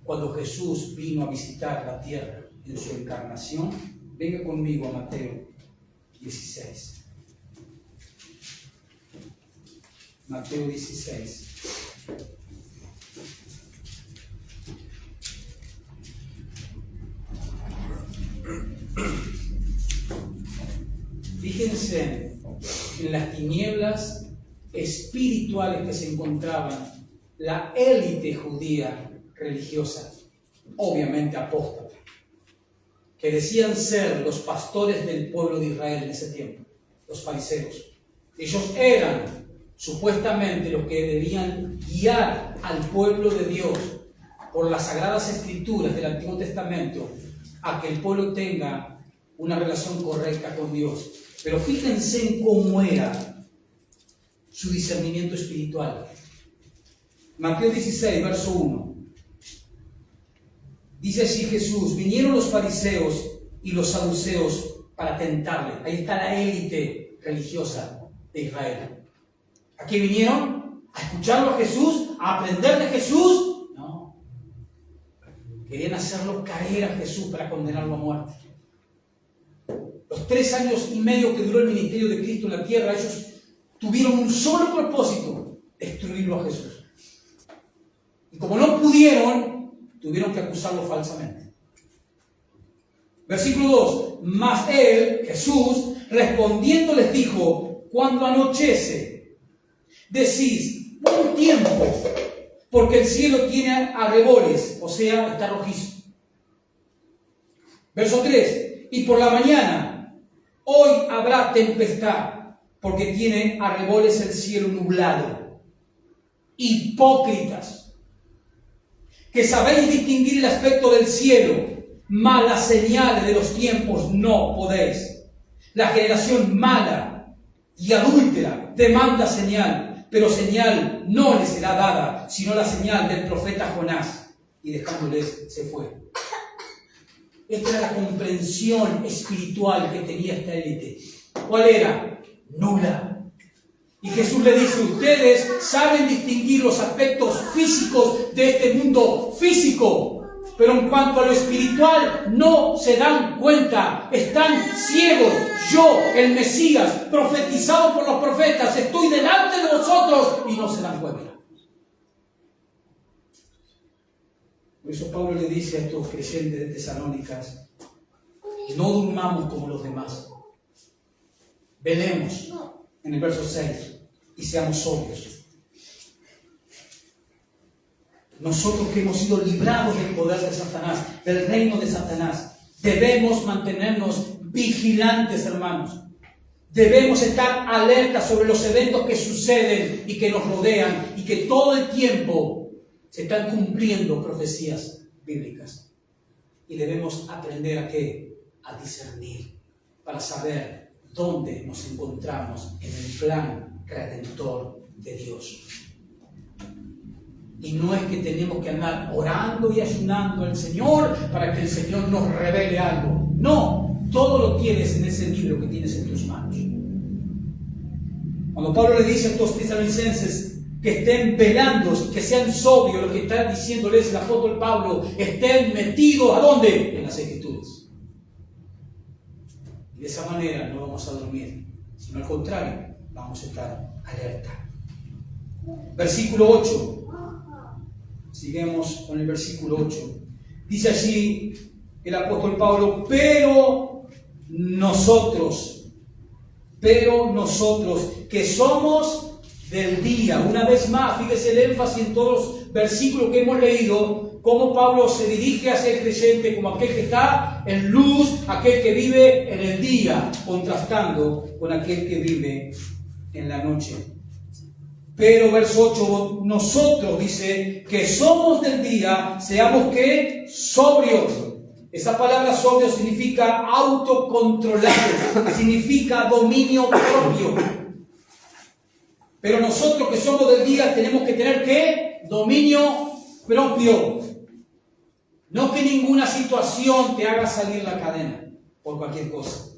cuando Jesús vino a visitar la tierra en su encarnación, venga conmigo a Mateo 16. Mateo 16. Fíjense en las tinieblas espirituales que se encontraban la élite judía religiosa, obviamente apóstata, que decían ser los pastores del pueblo de Israel en ese tiempo, los fariseos. Ellos eran supuestamente los que debían guiar al pueblo de Dios por las sagradas escrituras del Antiguo Testamento a que el pueblo tenga una relación correcta con Dios. Pero fíjense en cómo era su discernimiento espiritual. Mateo 16, verso 1. Dice así Jesús: vinieron los fariseos y los saduceos para tentarle. Ahí está la élite religiosa de Israel. ¿A qué vinieron? ¿A escucharlo a Jesús? ¿A aprender de Jesús? No. Querían hacerlo caer a Jesús para condenarlo a muerte. Los 3 años y medio que duró el ministerio de Cristo en la tierra, ellos tuvieron un solo propósito: destruirlo a Jesús. Y como no pudieron, tuvieron que acusarlo falsamente. Versículo 2. Mas él, Jesús, respondiendo les dijo: cuando anochece, decís buen tiempo, porque el cielo tiene arreboles, o sea, está rojizo. Verso 3. Y por la mañana, hoy habrá tempestad, porque tiene arreboles el cielo nublado. Hipócritas, que sabéis distinguir el aspecto del cielo, mas las señales de los tiempos no podéis. La generación mala y adúltera demanda señal, pero señal no le será dada, sino la señal del profeta Jonás. Y dejándoles se fue. Esta era la comprensión espiritual que tenía esta élite. ¿Cuál era? Nula. Y Jesús le dice: ustedes saben distinguir los aspectos físicos de este mundo físico, pero en cuanto a lo espiritual no se dan cuenta, están ciegos. Yo, el Mesías, profetizado por los profetas, estoy delante de vosotros y no se dan cuenta. Por eso Pablo le dice a estos creyentes de Tesalónicas: no durmamos como los demás, velemos, en el verso 6, y seamos sobrios. Nosotros que hemos sido librados del poder de Satanás, del reino de Satanás, debemos mantenernos vigilantes, hermanos. Debemos estar alertas sobre los eventos que suceden y que nos rodean, y que todo el tiempo se están cumpliendo profecías bíblicas. Y debemos aprender a ¿qué? A discernir, para saber dónde nos encontramos en el plan redentor de Dios. Y no es que tenemos que andar orando y ayunando al Señor para que el Señor nos revele algo. No, todo lo tienes en ese libro que tienes en tus manos. Cuando Pablo le dice a estos tesalonicenses que estén velando, que sean sobrios, lo que está diciéndoles el apóstol Pablo, estén metidos ¿a dónde? En las Escrituras. Y de esa manera no vamos a dormir, sino al contrario, vamos a estar alerta. Versículo 8. Sigamos con el versículo 8. Dice allí el apóstol Pablo: pero nosotros que somos del día. Una vez más, fíjese el énfasis en todos los versículos que hemos leído, cómo Pablo se dirige hacia el creyente como aquel que está en luz, aquel que vive en el día, contrastando con aquel que vive en la noche. Pero verso 8, nosotros, dice, que somos del día, seamos ¿qué? Sobrios. Esa palabra sobrio significa autocontrolado, significa dominio propio. Pero nosotros que somos del día tenemos que tener ¿qué? Dominio propio. No que ninguna situación te haga salir la cadena por cualquier cosa.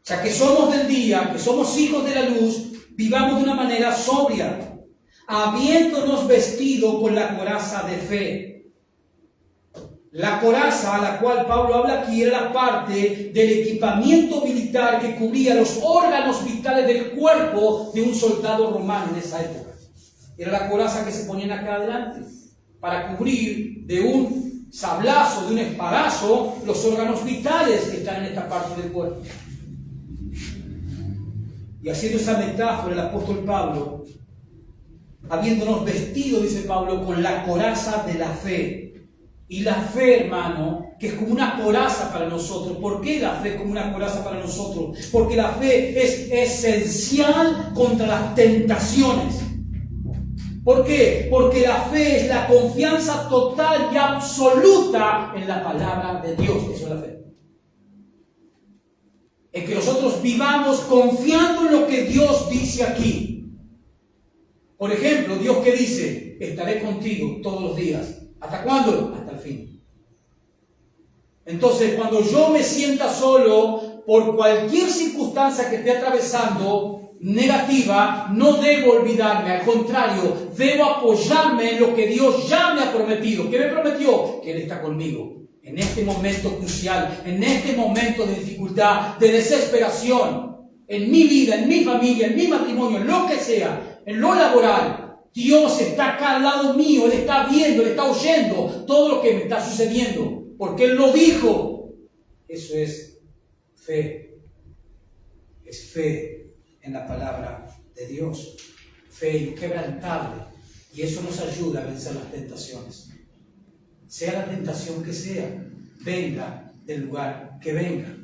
Ya que somos del día, que somos hijos de la luz, vivamos de una manera sobria, habiéndonos vestido con la coraza de fe. La coraza a la cual Pablo habla aquí era la parte del equipamiento militar que cubría los órganos vitales del cuerpo de un soldado romano en esa época. Era la coraza que se ponían acá adelante para cubrir de un sablazo, de un espadazo, los órganos vitales que están en esta parte del cuerpo. Y haciendo esa metáfora el apóstol Pablo, habiéndonos vestido, dice Pablo, con la coraza de la fe. Y la fe, hermano, que es como una coraza para nosotros. ¿Por qué la fe es como una coraza para nosotros? Porque la fe es esencial contra las tentaciones. ¿Por qué? Porque la fe es la confianza total y absoluta en la palabra de Dios. Eso es la fe. es que nosotros vivamos confiando en lo que Dios dice aquí. Por ejemplo, Dios que dice, estaré contigo todos los días. ¿Hasta cuándo? Hasta el fin. Entonces, cuando yo me sienta solo por cualquier circunstancia que esté atravesando negativa, no debo olvidarme, al contrario, debo apoyarme en lo que Dios ya me ha prometido. ¿Qué me prometió? Que Él está conmigo en este momento crucial, en este momento de dificultad, de desesperación, en mi vida, en mi familia, en mi matrimonio, en lo que sea, en lo laboral. Dios está acá al lado mío, Él está viendo, Él está oyendo todo lo que me está sucediendo, porque Él lo dijo. Eso es fe. Es fe en la palabra de Dios. Fe inquebrantable. Y eso nos ayuda a vencer las tentaciones. Sea la tentación que sea, venga del lugar que venga.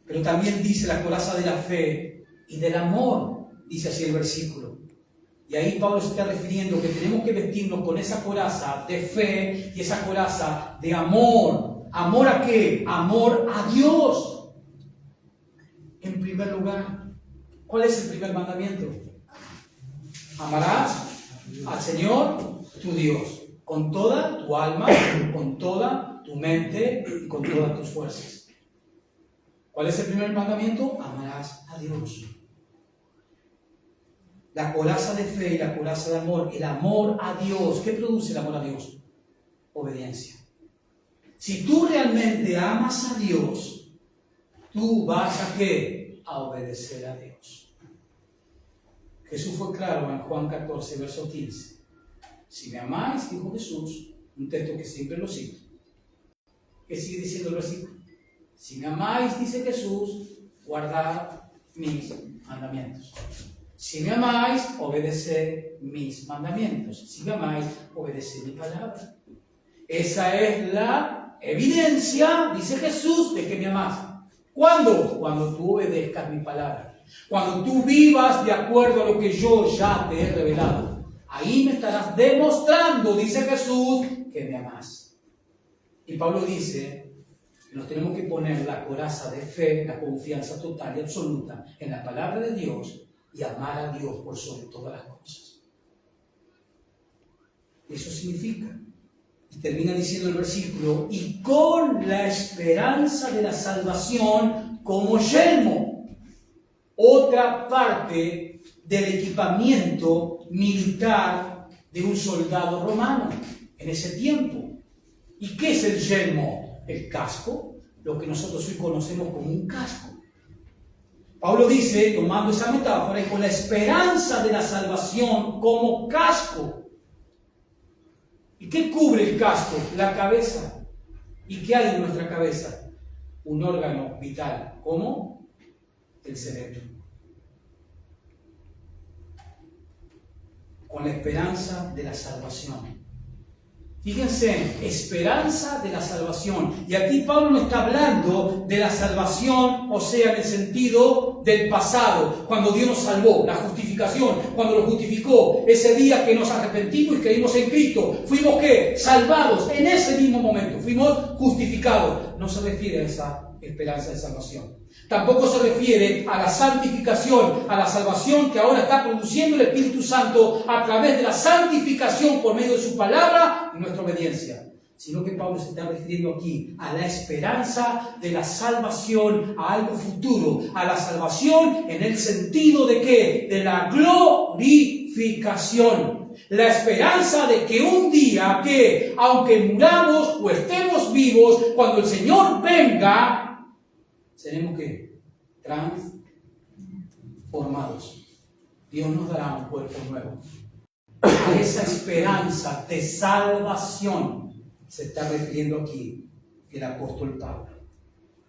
Pero también dice la coraza de la fe y del amor, dice así el versículo. Y ahí Pablo se está refiriendo que tenemos que vestirnos con esa coraza de fe y esa coraza de amor. ¿Amor a qué? Amor a Dios. En primer lugar, ¿cuál es el primer mandamiento? Amarás al Señor tu Dios con toda tu alma, con toda tu mente y con todas tus fuerzas. ¿Cuál es el primer mandamiento? Amarás a Dios. La coraza de fe y la coraza de amor, el amor a Dios. ¿Qué produce el amor a Dios? Obediencia. Si tú realmente amas a Dios, tú vas a ¿qué? A obedecer a Dios. Jesús fue claro en Juan 14, verso 15. Si me amáis, dijo Jesús, un texto que siempre lo cito. ¿Qué sigue diciendo el versículo? Si me amáis, dice Jesús, guardad mis mandamientos. Si me amáis, obedeced mis mandamientos. Si me amáis, obedeced mi palabra. Esa es la evidencia, dice Jesús, de que me amás. ¿Cuándo? Cuando tú obedezcas mi palabra. Cuando tú vivas de acuerdo a lo que yo ya te he revelado. Ahí me estarás demostrando, dice Jesús, que me amás. Y Pablo dice, nos tenemos que poner la coraza de fe, la confianza total y absoluta en la palabra de Dios y amar a Dios por sobre todas las cosas. Eso significa, y termina diciendo el versículo, y con la esperanza de la salvación como yelmo. Otra parte del equipamiento militar de un soldado romano en ese tiempo. ¿Y qué es el yelmo? El casco, lo que nosotros hoy conocemos como un casco. Pablo dice, tomando esa metáfora, y con la esperanza de la salvación como casco. ¿Y qué cubre el casco? La cabeza. ¿Y qué hay en nuestra cabeza? Un órgano vital. ¿Cómo? El cerebro. Con la esperanza de la salvación. Fíjense, esperanza de la salvación. Y aquí Pablo no está hablando de la salvación, o sea, en el sentido del pasado, cuando Dios nos salvó, la justificación, cuando lo justificó, ese día que nos arrepentimos y creímos en Cristo. Fuimos ¿qué? Salvados en ese mismo momento, fuimos justificados. No se refiere a esa esperanza de salvación. Tampoco se refiere a la santificación, a la salvación que ahora está produciendo el Espíritu Santo a través de la santificación por medio de su palabra y nuestra obediencia. Sino que Pablo se está refiriendo aquí a la esperanza de la salvación, a algo futuro, a la salvación en el sentido de ¿qué? De la glorificación. La esperanza de que un día que, aunque muramos o estemos vivos, cuando el Señor venga, seremos ¿qué? Transformados. Dios nos dará un cuerpo nuevo. A esa esperanza de salvación se está refiriendo aquí el apóstol Pablo.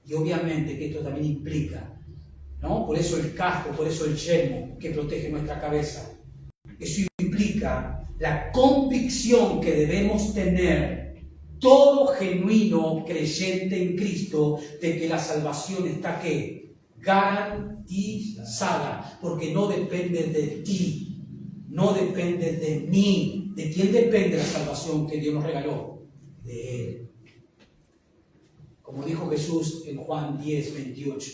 Y obviamente que esto también implica, ¿no? Por eso el casco, por eso el yelmo que protege nuestra cabeza. Eso implica la convicción que debemos tener todo genuino creyente en Cristo de que la salvación está ¿qué? Garantizada, porque no depende de ti, no depende de mí. ¿De quién depende la salvación que Dios nos regaló? De Él. Como dijo Jesús en Juan 10, 28,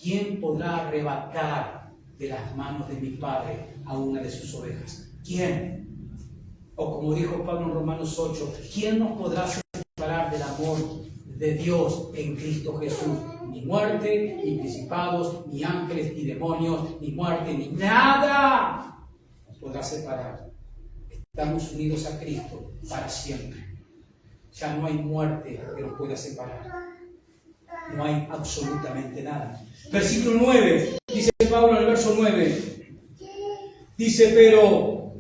¿quién podrá arrebatar de las manos de mi Padre a una de sus ovejas? ¿Quién? O como dijo Pablo en Romanos 8, ¿quién nos podrá separar del amor de Dios en Cristo Jesús? Ni muerte, ni principados, ni ángeles, ni demonios, ni muerte, ni nada nos podrá separar. Estamos unidos a Cristo para siempre. Ya no hay muerte que nos pueda separar. No hay absolutamente nada. Versículo 9, dice Pablo en el verso 9, dice, pero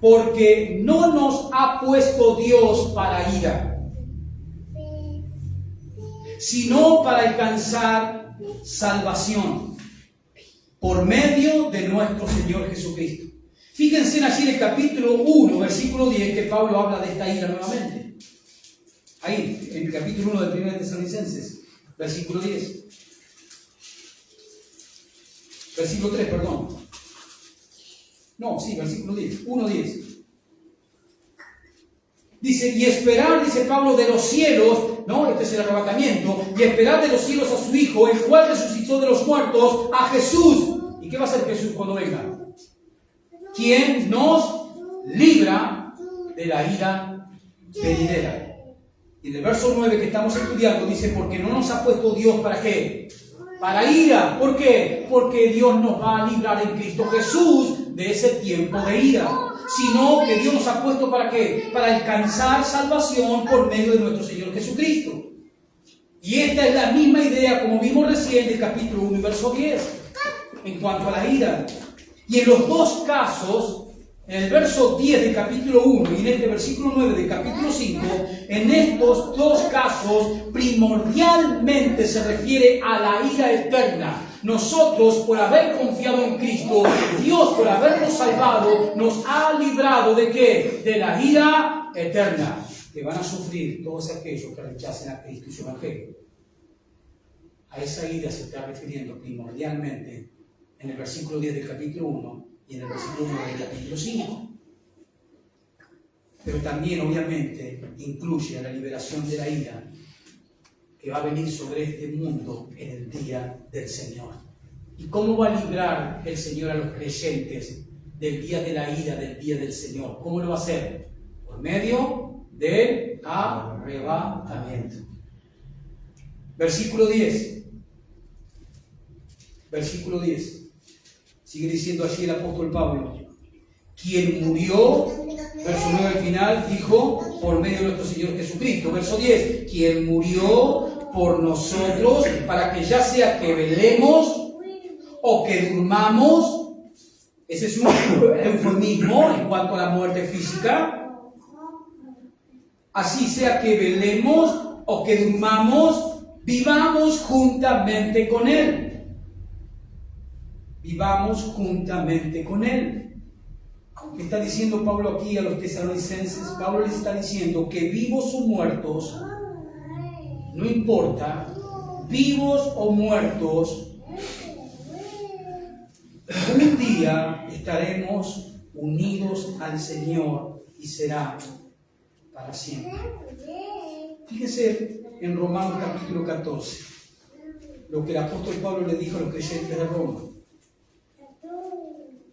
porque no nos ha puesto Dios para ira, sino para alcanzar salvación por medio de nuestro Señor Jesucristo. Fíjense allí en el capítulo 1, versículo 10, que Pablo habla de esta ira nuevamente. Ahí, en el capítulo 1 del 1 Tesalonicenses, versículo 10. Versículo 3, perdón. No, sí, versículo 10, 1:10. Dice, y esperar, dice Pablo, de los cielos, ¿no? Este es el arrebatamiento, y esperar de los cielos a su Hijo, el cual resucitó de los muertos, a Jesús. ¿Y qué va a hacer Jesús cuando venga? Quien nos libra de la ira venidera. Y en el verso 9 que estamos estudiando dice, porque no nos ha puesto Dios ¿para qué? Para ira. ¿Por qué? Porque Dios nos va a librar en Cristo Jesús de ese tiempo de ira. Sino que Dios nos ha puesto ¿para qué? Para alcanzar salvación por medio de nuestro Señor Jesucristo. Y esta es la misma idea como vimos recién del capítulo 1 y verso 10 en cuanto a la ira. Y en los dos casos, en el verso 10 del capítulo 1 y en este versículo 9 del capítulo 5, en estos dos casos primordialmente se refiere a la ira eterna. Nosotros, por haber confiado en Cristo, Dios, por habernos salvado, nos ha librado ¿de qué? De la ira eterna, que van a sufrir todos aquellos que rechacen a Cristo y su evangelio. A esa ira se está refiriendo primordialmente en el versículo 10 del capítulo 1 y en el versículo 1 del capítulo 5. Pero también, obviamente, incluye la liberación de la ira que va a venir sobre este mundo en el día del Señor. ¿Y cómo va a librar el Señor a los creyentes del día de la ira, del día del Señor? ¿Cómo lo va a hacer? Por medio del arrebatamiento. Versículo 10. Versículo 10. Sigue diciendo allí el apóstol Pablo, quien murió, verso 9 al final, dijo, por medio de nuestro Señor Jesucristo. Verso 10, quien murió por nosotros, para que ya sea que velemos o que durmamos, ese es un eufemismo en cuanto a la muerte física, así sea que velemos o que durmamos, vivamos juntamente con Él. Vivamos juntamente con Él. ¿Qué está diciendo Pablo aquí a los tesalonicenses? Pablo les está diciendo que vivos o muertos, no importa, vivos o muertos, un día estaremos unidos al Señor y será para siempre. Fíjense en Romanos capítulo 14, lo que el apóstol Pablo le dijo a los creyentes de Roma.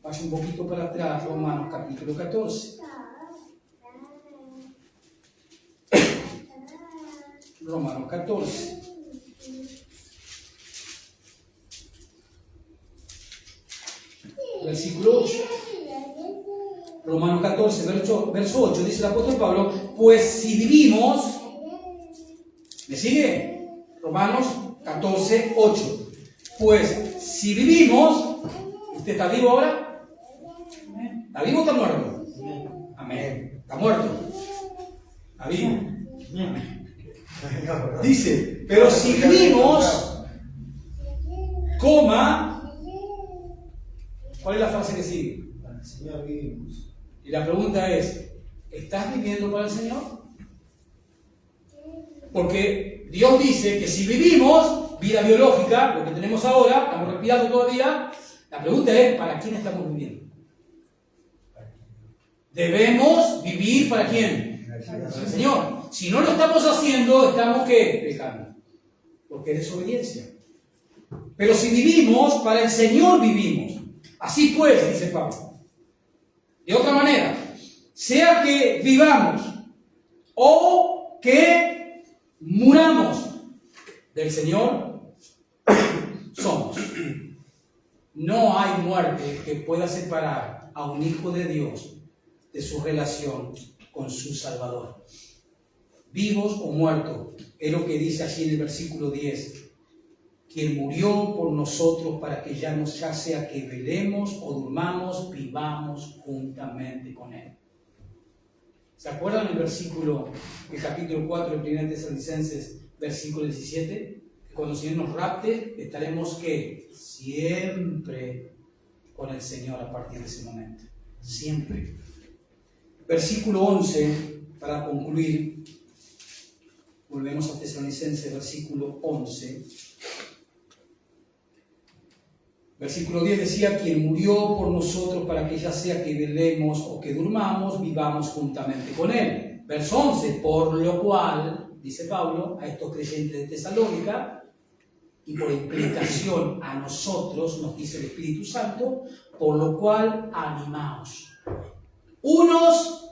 Vaya un poquito para atrás, Romanos capítulo 14. Romanos 14. Versículo 8. Romanos 14, verso 8, dice el apóstol Pablo, pues si vivimos, ¿me sigue? Romanos 14, 8. Pues si vivimos, ¿usted está vivo ahora? ¿Está vivo o está muerto? Amén. ¿Está muerto? ¿Está vivo? Dice, pero si vivimos, coma, ¿cuál es la frase que sigue? Para el Señor vivimos. Y la pregunta es, ¿estás viviendo para el Señor? Porque Dios dice que si vivimos, vida biológica, lo que tenemos ahora, estamos respirando todavía, la pregunta es, ¿para quién estamos viviendo? Debemos vivir ¿para quién? Para el Señor. Si no lo estamos haciendo, estamos ¿qué? Pecando. Porque es desobediencia. Pero si vivimos, para el Señor vivimos. Así pues, dice Pablo. De otra manera, sea que vivamos o que muramos, del Señor somos. No hay muerte que pueda separar a un hijo de Dios de su relación con su Salvador. Vivos o muertos, es lo que dice así en el versículo 10. Quien murió por nosotros para que ya sea que velemos o durmamos, vivamos juntamente con Él. ¿Se acuerdan el versículo, el capítulo 4 de 1 Tesalonicenses, versículo 17? Que cuando el Señor nos rapte, estaremos ¿qué? Siempre con el Señor a partir de ese momento. Siempre. Versículo 11, para concluir, volvemos a Tesalonicenses, versículo 11. Versículo 10 decía, quien murió por nosotros para que ya sea que velemos o que durmamos, vivamos juntamente con Él. Verso 11, por lo cual, dice Pablo, a estos creyentes de Tesalónica, y por implicación a nosotros, nos dice el Espíritu Santo, por lo cual animaos, unos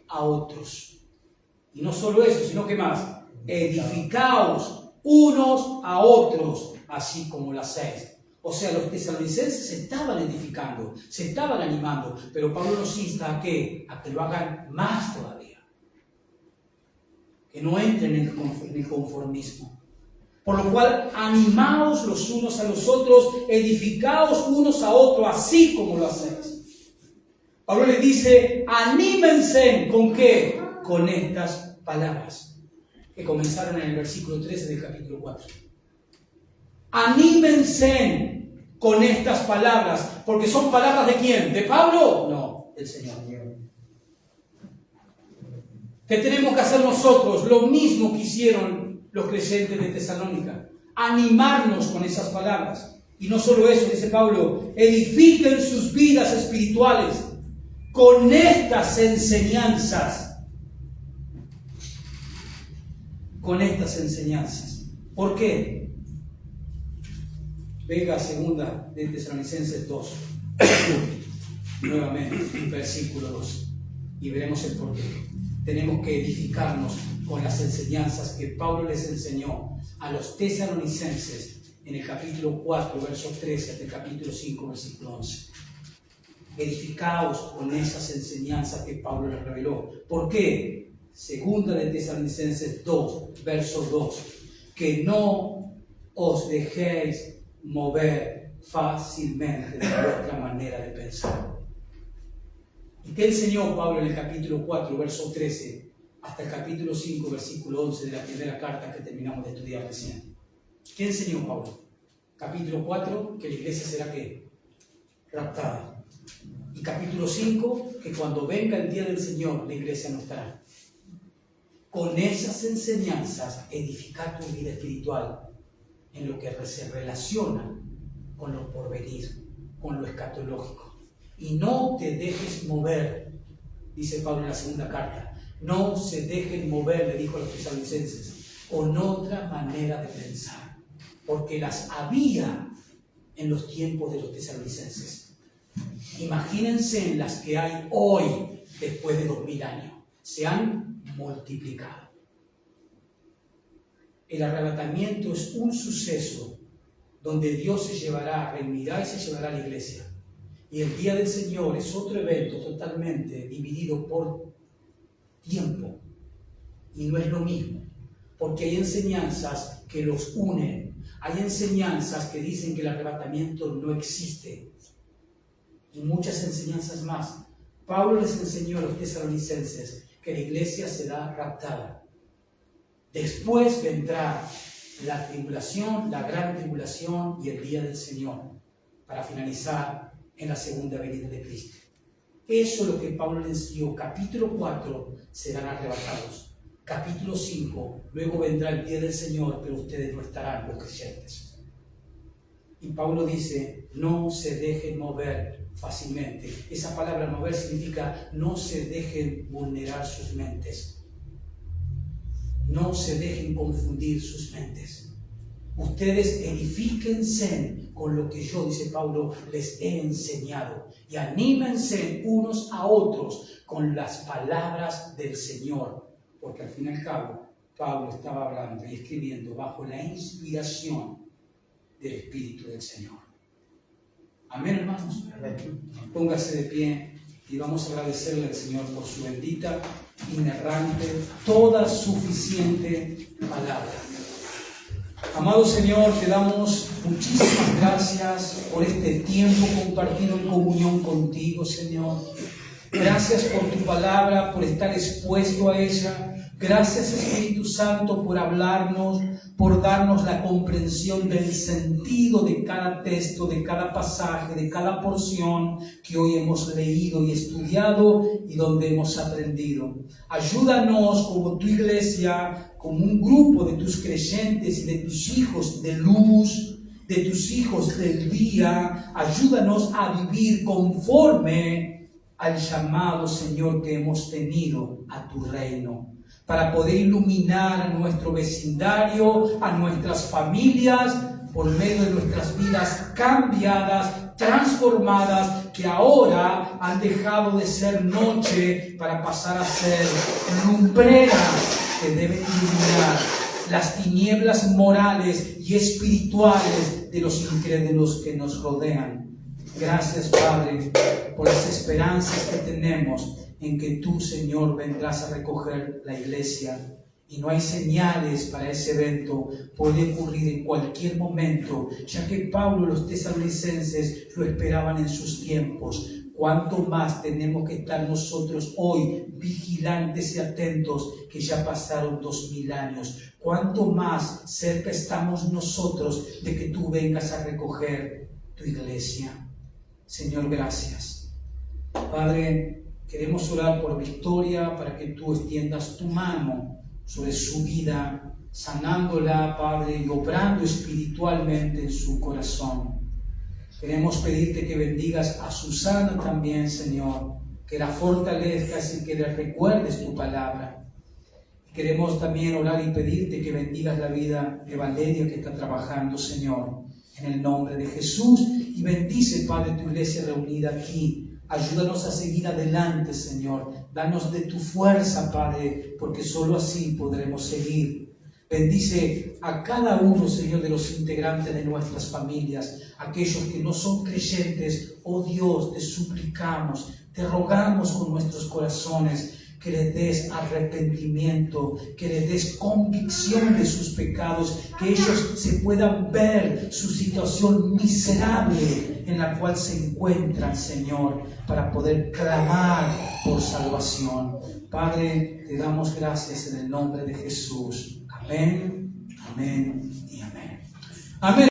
a otros. Y no solo eso, sino que más, edificaos unos a otros, así como lo hacéis. O sea, los tesalonicenses se estaban edificando, se estaban animando, pero Pablo nos insta ¿a qué? A que lo hagan más todavía. Que no entren en el conformismo. Por lo cual, animaos los unos a los otros, edificaos unos a otros, así como lo hacéis. Pablo les dice, anímense, ¿con qué? Con estas palabras, que comenzaron en el versículo 13 del capítulo 4. Anímense con estas palabras, porque son palabras de ¿quién? ¿De Pablo? No, del Señor. ¿Qué tenemos que hacer nosotros? Lo mismo que hicieron los creyentes de Tesalónica. Animarnos con esas palabras. Y no solo eso, dice Pablo, edifiquen sus vidas espirituales con estas enseñanzas. Con estas enseñanzas. ¿Por qué? Venga a segunda de Tesalonicenses 2, nuevamente, versículo 2, y veremos el porqué. Tenemos que edificarnos con las enseñanzas que Pablo les enseñó a los tesalonicenses en el capítulo 4, verso 13, hasta el capítulo 5, versículo 11. Edificaos con esas enseñanzas que Pablo les reveló. ¿Por qué? Segunda de Tesalonicenses 2, verso 2, que no os dejéis mover fácilmente de vuestra manera de pensar. ¿Y qué enseñó Pablo en el capítulo 4, verso 13, hasta el capítulo 5, versículo 11 de la primera carta que terminamos de estudiar recién? ¿Qué enseñó Pablo? Capítulo 4, que la iglesia será ¿qué? Raptada. Y capítulo 5, que cuando venga el día del Señor, la iglesia no estará. Con esas enseñanzas, edificar tu vida espiritual en lo que se relaciona con lo porvenir, con lo escatológico. Y no te dejes mover, dice Pablo en la segunda carta. No se dejen mover, le dijo a los tesalonicenses, con otra manera de pensar, porque las había en los tiempos de los tesalonicenses. Imagínense en las que hay hoy, después de 2000 años. Se han multiplicado. El arrebatamiento es un suceso donde Dios se llevará, reunirá y se llevará a la iglesia. Y el día del Señor es otro evento totalmente dividido por tiempo. Y no es lo mismo, porque hay enseñanzas que los unen. Hay enseñanzas que dicen que el arrebatamiento no existe. Y muchas enseñanzas más. Pablo les enseñó a los tesalonicenses que la iglesia será raptada. Después vendrá la tribulación, la gran tribulación y el día del Señor, para finalizar en la segunda venida de Cristo. Eso es lo que Pablo les enseñó. Capítulo 4, serán arrebatados. Capítulo 5, luego vendrá el día del Señor, pero ustedes no estarán, los creyentes. Y Pablo dice, no se dejen mover fácilmente. Esa palabra mover significa no se dejen vulnerar sus mentes. No se dejen confundir sus mentes. Ustedes edifíquense con lo que yo, dice Pablo, les he enseñado. Y anímense unos a otros con las palabras del Señor. Porque al fin y al cabo, Pablo estaba hablando y escribiendo bajo la inspiración del Espíritu del Señor. Amén, hermanos. Póngase de pie y vamos a agradecerle al Señor por su bendita, inerrante, toda suficiente palabra. Amado Señor, te damos muchísimas gracias por este tiempo compartido en comunión contigo, Señor. Gracias por tu palabra, por estar expuesto a ella. Gracias, Espíritu Santo, por hablarnos, por darnos la comprensión del sentido de cada texto, de cada pasaje, de cada porción que hoy hemos leído y estudiado y donde hemos aprendido. Ayúdanos como tu iglesia, como un grupo de tus creyentes y de tus hijos de luz, de tus hijos del día. Ayúdanos a vivir conforme al llamado, Señor, que hemos tenido a tu reino, para poder iluminar a nuestro vecindario, a nuestras familias, por medio de nuestras vidas cambiadas, transformadas, que ahora han dejado de ser noche para pasar a ser lumbreras que deben iluminar las tinieblas morales y espirituales de los incrédulos que nos rodean. Gracias, Padre, por las esperanzas que tenemos en que tú, Señor, vendrás a recoger la iglesia. Y no hay señales para ese evento. Puede ocurrir en cualquier momento, ya que Pablo y los tesalonicenses lo esperaban en sus tiempos. ¿Cuánto más tenemos que estar nosotros hoy vigilantes y atentos, que ya pasaron 2000 años? ¿Cuánto más cerca estamos nosotros de que tú vengas a recoger tu iglesia? Señor, gracias. Padre, queremos orar por Victoria para que tú extiendas tu mano sobre su vida, sanándola, Padre, y obrando espiritualmente en su corazón. Queremos pedirte que bendigas a Susana también, Señor, que la fortalezcas y que le recuerdes tu palabra. Queremos también orar y pedirte que bendigas la vida de Valeria, que está trabajando, Señor, en el nombre de Jesús. Y bendice, Padre, tu iglesia reunida aquí. Ayúdanos a seguir adelante, Señor. Danos de tu fuerza, Padre, porque solo así podremos seguir. Bendice a cada uno, Señor, de los integrantes de nuestras familias, aquellos que no son creyentes. Oh Dios, te suplicamos, te rogamos con nuestros corazones que les des arrepentimiento, que les des convicción de sus pecados, que ellos se puedan ver su situación miserable en la cual se encuentran, Señor, para poder clamar por salvación. Padre, te damos gracias en el nombre de Jesús. Amén, amén y amén. Amén.